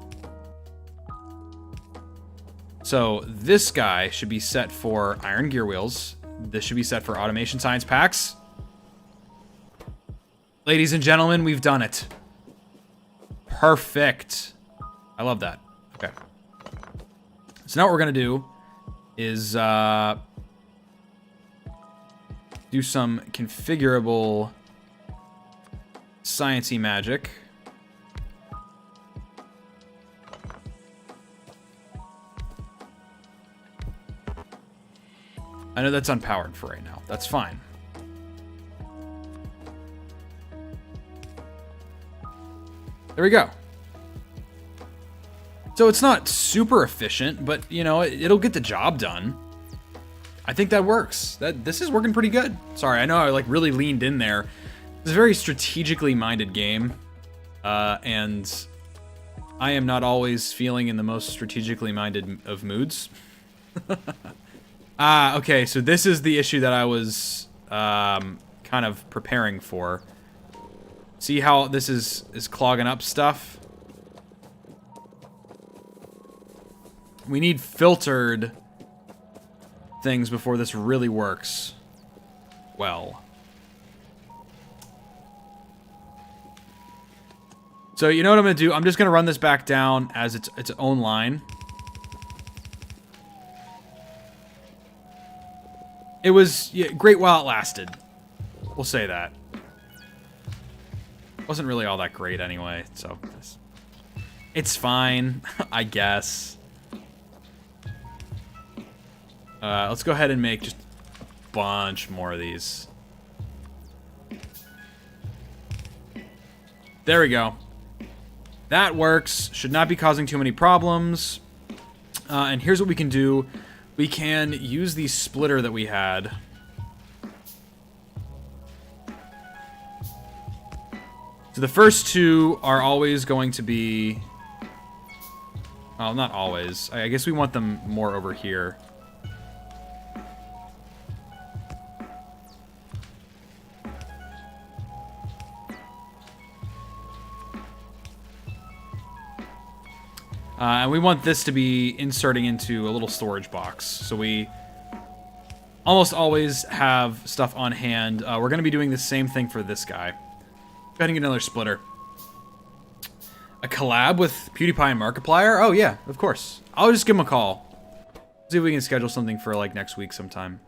So, this guy should be set for iron gear wheels. This should be set for automation science packs. Ladies and gentlemen, we've done it. Perfect. I love that. Okay. So now what we're going to do is do some configurable sciencey magic. I know that's unpowered for right now. That's fine. There we go. So it's not super efficient, but, you know, it'll get the job done. I think that works. This is working pretty good. Sorry, I know I, like, really leaned in there. It's a very strategically minded game, and I am not always feeling in the most strategically minded of moods. Okay, so this is the issue that I was kind of preparing for. See how this is clogging up stuff? We need filtered things before this really works well. So you know what I'm going to do? I'm just going to run this back down as its own line. It was great while it lasted. We'll say that. Wasn't really all that great anyway, so it's fine, I guess. Let's go ahead and make just a bunch more of these. There we go. That works. Should not be causing too many problems. And here's what we can do. We can use the splitter that we had. So the first two are always going to be... Well, not always. I guess we want them more over here. And we want this to be inserting into a little storage box. So we almost always have stuff on hand. We're going to be doing the same thing for this guy. Go ahead and get another splitter. A collab with PewDiePie and Markiplier? Oh, yeah, of course. I'll just give him a call. See if we can schedule something for, like, next week sometime.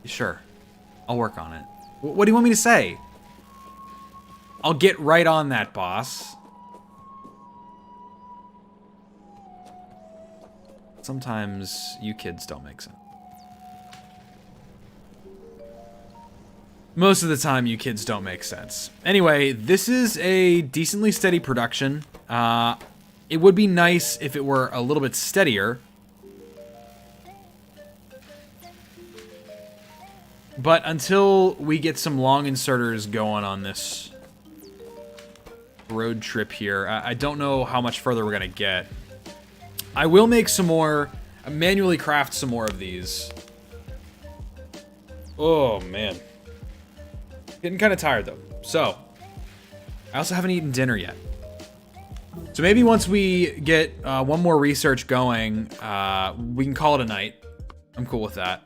Sure. I'll work on it. What do you want me to say? I'll get right on that, boss. Sometimes you kids don't make sense. Most of the time, you kids don't make sense. Anyway, this is a decently steady production. It would be nice if it were a little bit steadier. But until we get some long inserters going on this road trip here, I don't know how much further we're going to get. I will make some more, manually craft some more of these. Oh, man. Getting kind of tired, though. So, I also haven't eaten dinner yet. So maybe once we get one more research going, we can call it a night. I'm cool with that.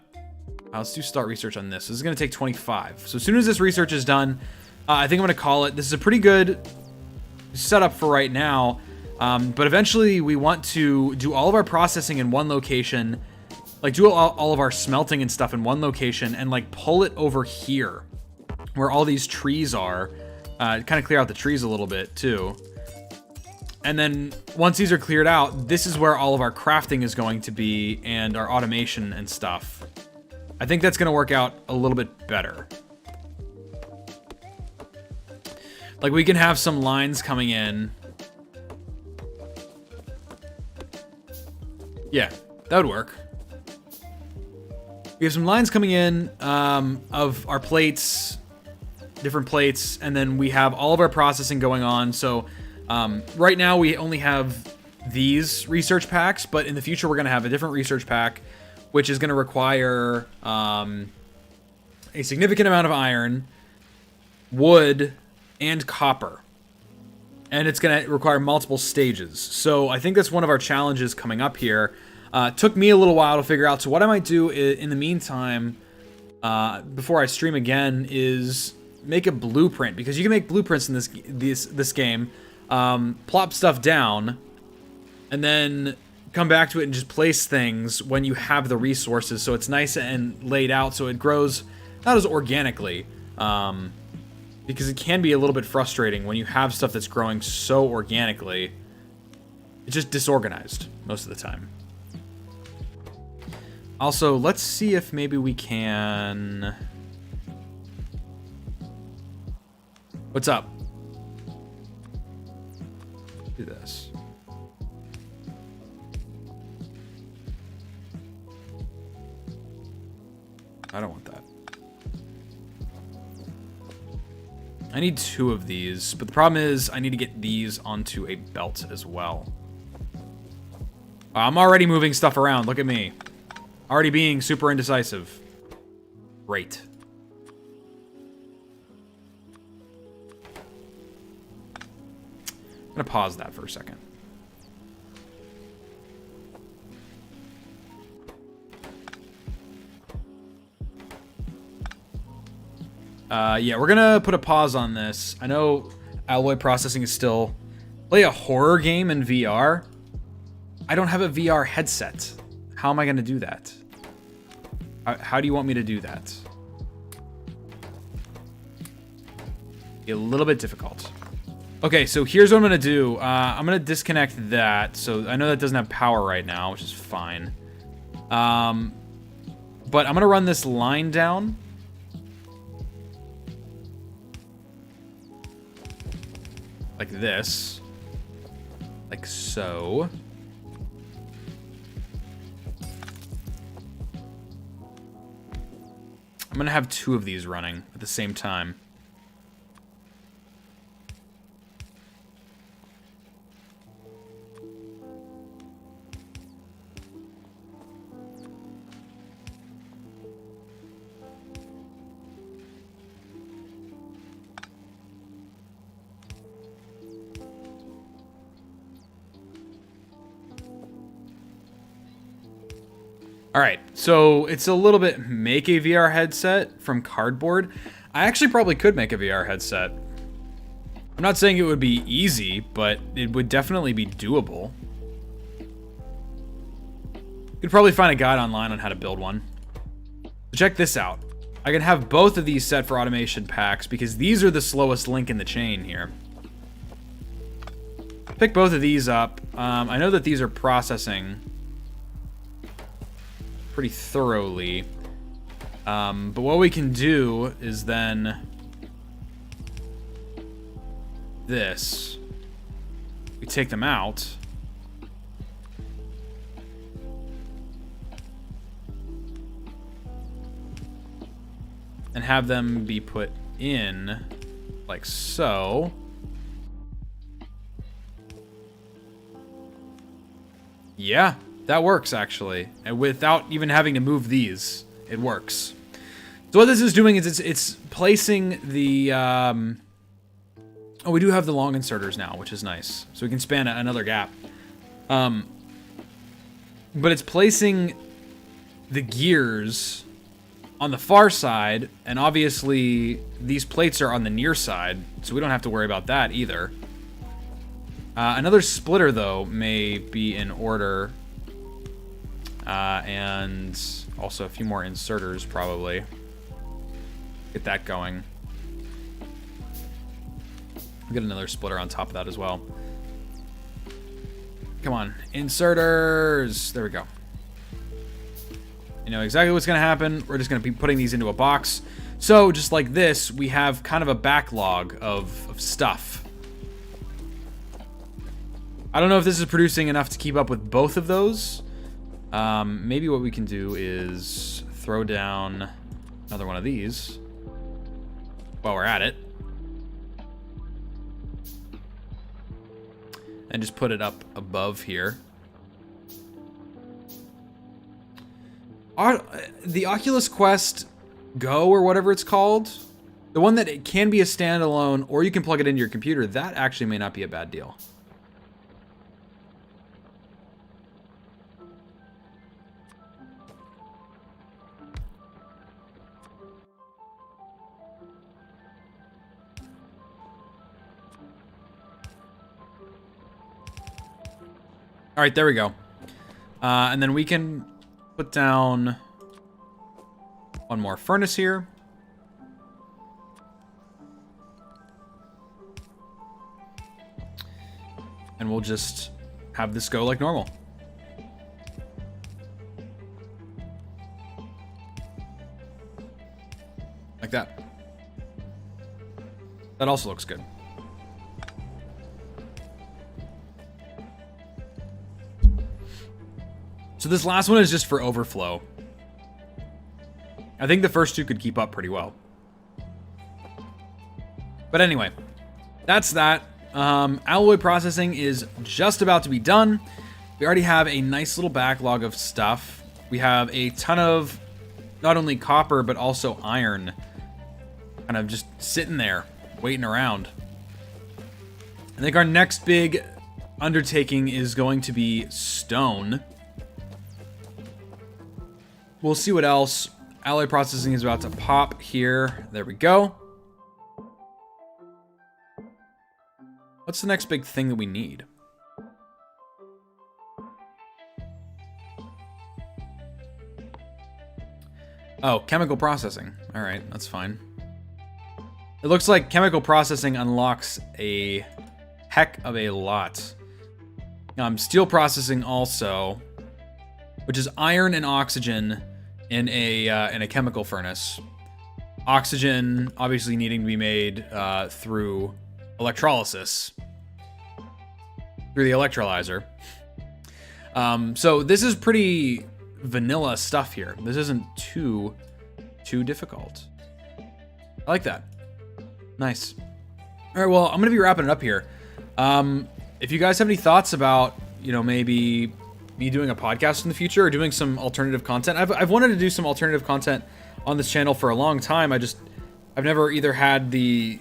Let's do start research on this. This is going to take 25. So as soon as this research is done, I think I'm going to call it. This is a pretty good setup for right now. But eventually we want to do all of our processing in one location, like do all of our smelting and stuff in one location, and like pull it over here where all these trees are, kind of clear out the trees a little bit too. And then once these are cleared out, this is where all of our crafting is going to be and our automation and stuff. I think that's going to work out a little bit better. Like we can have some lines coming in. Yeah, that would work. We have some lines coming in of our plates different plates, and then we have all of our processing going on. So right now we only have these research packs, but in the future we're going to have a different research pack, which is going to require a significant amount of iron, wood, and copper. And it's going to require multiple stages. So I think that's one of our challenges coming up here. Took me a little while to figure out. So what I might do in the meantime, before I stream again, is make a blueprint, because you can make blueprints in this game. Plop stuff down, and then come back to it and just place things when you have the resources, so it's nice and laid out, so it grows not as organically. Because it can be a little bit frustrating when you have stuff that's growing so organically. It's just disorganized most of the time. Also, let's see if maybe we can... What's up? Do this. I don't want that. I need 2 of these, but the problem is I need to get these onto a belt as well. I'm already moving stuff around. Look at me. Already being super indecisive. Great. I'm gonna pause that for a second. Yeah, we're gonna put a pause on this. I know alloy processing is still... Play a horror game in VR? I don't have a VR headset. How am I gonna do that? How do you want me to do that? Be a little bit difficult. Okay, so here's what I'm gonna do. I'm gonna disconnect that. So I know that doesn't have power right now, which is fine. But I'm gonna run this line down. Like this. Like so. I'm gonna have 2 of these running at the same time. Alright, so it's a little bit make a VR headset from cardboard. I actually probably could make a VR headset. I'm not saying it would be easy, but it would definitely be doable. You'd probably find a guide online on how to build one. So check this out. I can have both of these set for automation packs because these are the slowest link in the chain here. Pick both of these up. I know that these are processing pretty thoroughly. But what we can do is then this. We take them out. And have them be put in like so. Yeah. That works, actually. And without even having to move these, it works. So what this is doing is it's placing the... Oh, we do have the long inserters now, which is nice. So we can span another gap. But it's placing the gears on the far side, and obviously these plates are on the near side, so we don't have to worry about that either. Another splitter, though, may be in order. And also a few more inserters, probably. Get that going. I'll get another splitter on top of that as well. Come on, inserters. There we go. You know exactly what's going to happen. We're just going to be putting these into a box. So, just like this, we have kind of a backlog of stuff. I don't know if this is producing enough to keep up with both of those. Maybe what we can do is throw down another one of these. while we're at it. And just put it up above here. The Oculus Quest Go, or whatever it's called, the one that it can be a standalone, or you can plug it into your computer, that actually may not be a bad deal. All right, there we go. And then we can put down one more furnace here. And we'll just have this go like normal. Like that. That also looks good. So this last one is just for overflow. I think the first two could keep up pretty well. But anyway, that's that. Alloy processing is just about to be done. We already have a nice little backlog of stuff. We have a ton of not only copper, but also iron kind of just sitting there, waiting around. I think our next big undertaking is going to be stone. We'll see what else. Alloy processing is about to pop here. There we go. What's the next big thing that we need? Oh, chemical processing. All right, that's fine. It looks like chemical processing unlocks a heck of a lot. Steel processing also, which is iron and oxygen in a chemical furnace. Oxygen obviously needing to be made through electrolysis, through the electrolyzer. So this is pretty vanilla stuff here. This isn't too difficult. I like that. Nice. All right, well, I'm gonna be wrapping it up here. If you guys have any thoughts about, maybe me doing a podcast in the future or doing some alternative content. I've wanted to do some alternative content on this channel for a long time. I've never either had the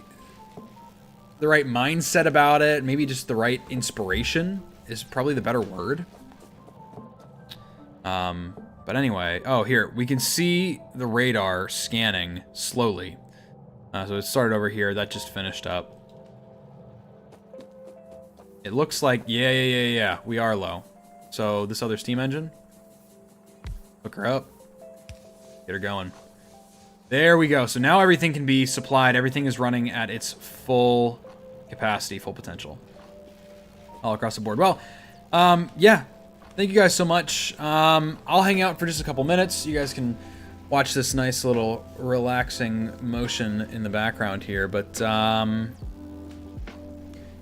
right mindset about it, maybe just the right inspiration is probably the better word. But anyway, oh, here, we can see the radar scanning slowly. So it started over here, that just finished up. It looks like, yeah, we are low. So this other steam engine, hook her up, get her going. There we go. So now everything can be supplied. Everything is running at its full capacity, full potential, all across the board. Well, yeah, thank you guys so much. I'll hang out for just a couple minutes. You guys can watch this nice little relaxing motion in the background here. But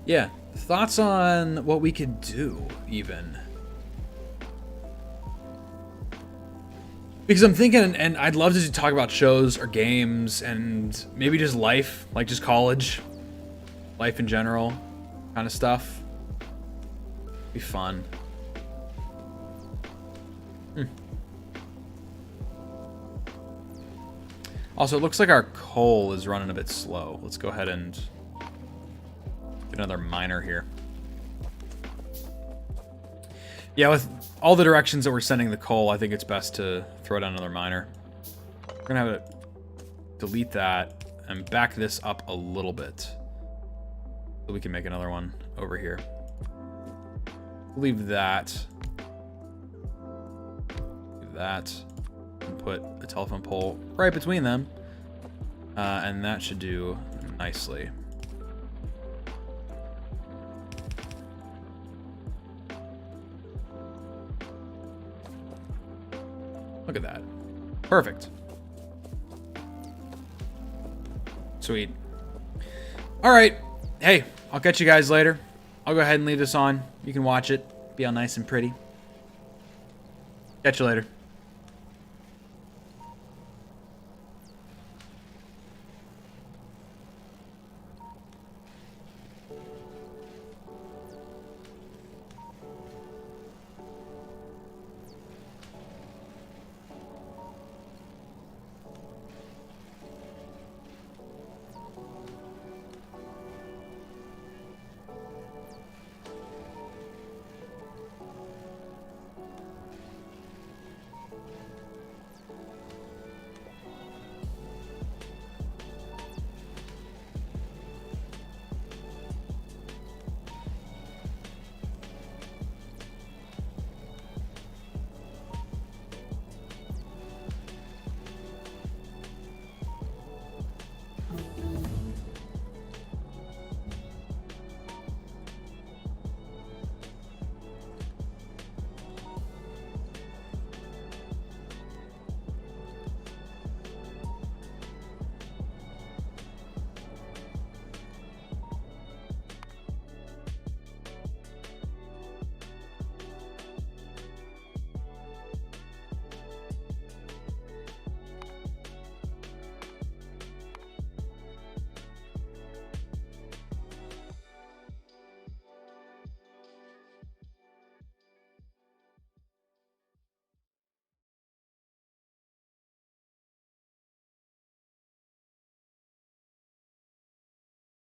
yeah, thoughts on what we could do even. Because I'm thinking, and I'd love to talk about shows or games and maybe just life, like just college, life in general, kind of stuff. Be fun. Also, it looks like our coal is running a bit slow. Let's go ahead and get another miner here. Yeah, with all the directions that we're sending the coal, I think it's best to throw down another miner. We're gonna have to delete that and back this up a little bit so we can make another one over here. Leave that. Leave that. And put a telephone pole right between them. And that should do nicely. Look at that. Perfect. Sweet. All right. Hey, I'll catch you guys later. I'll go ahead and leave this on. You can watch it. Be all nice and pretty. Catch you later.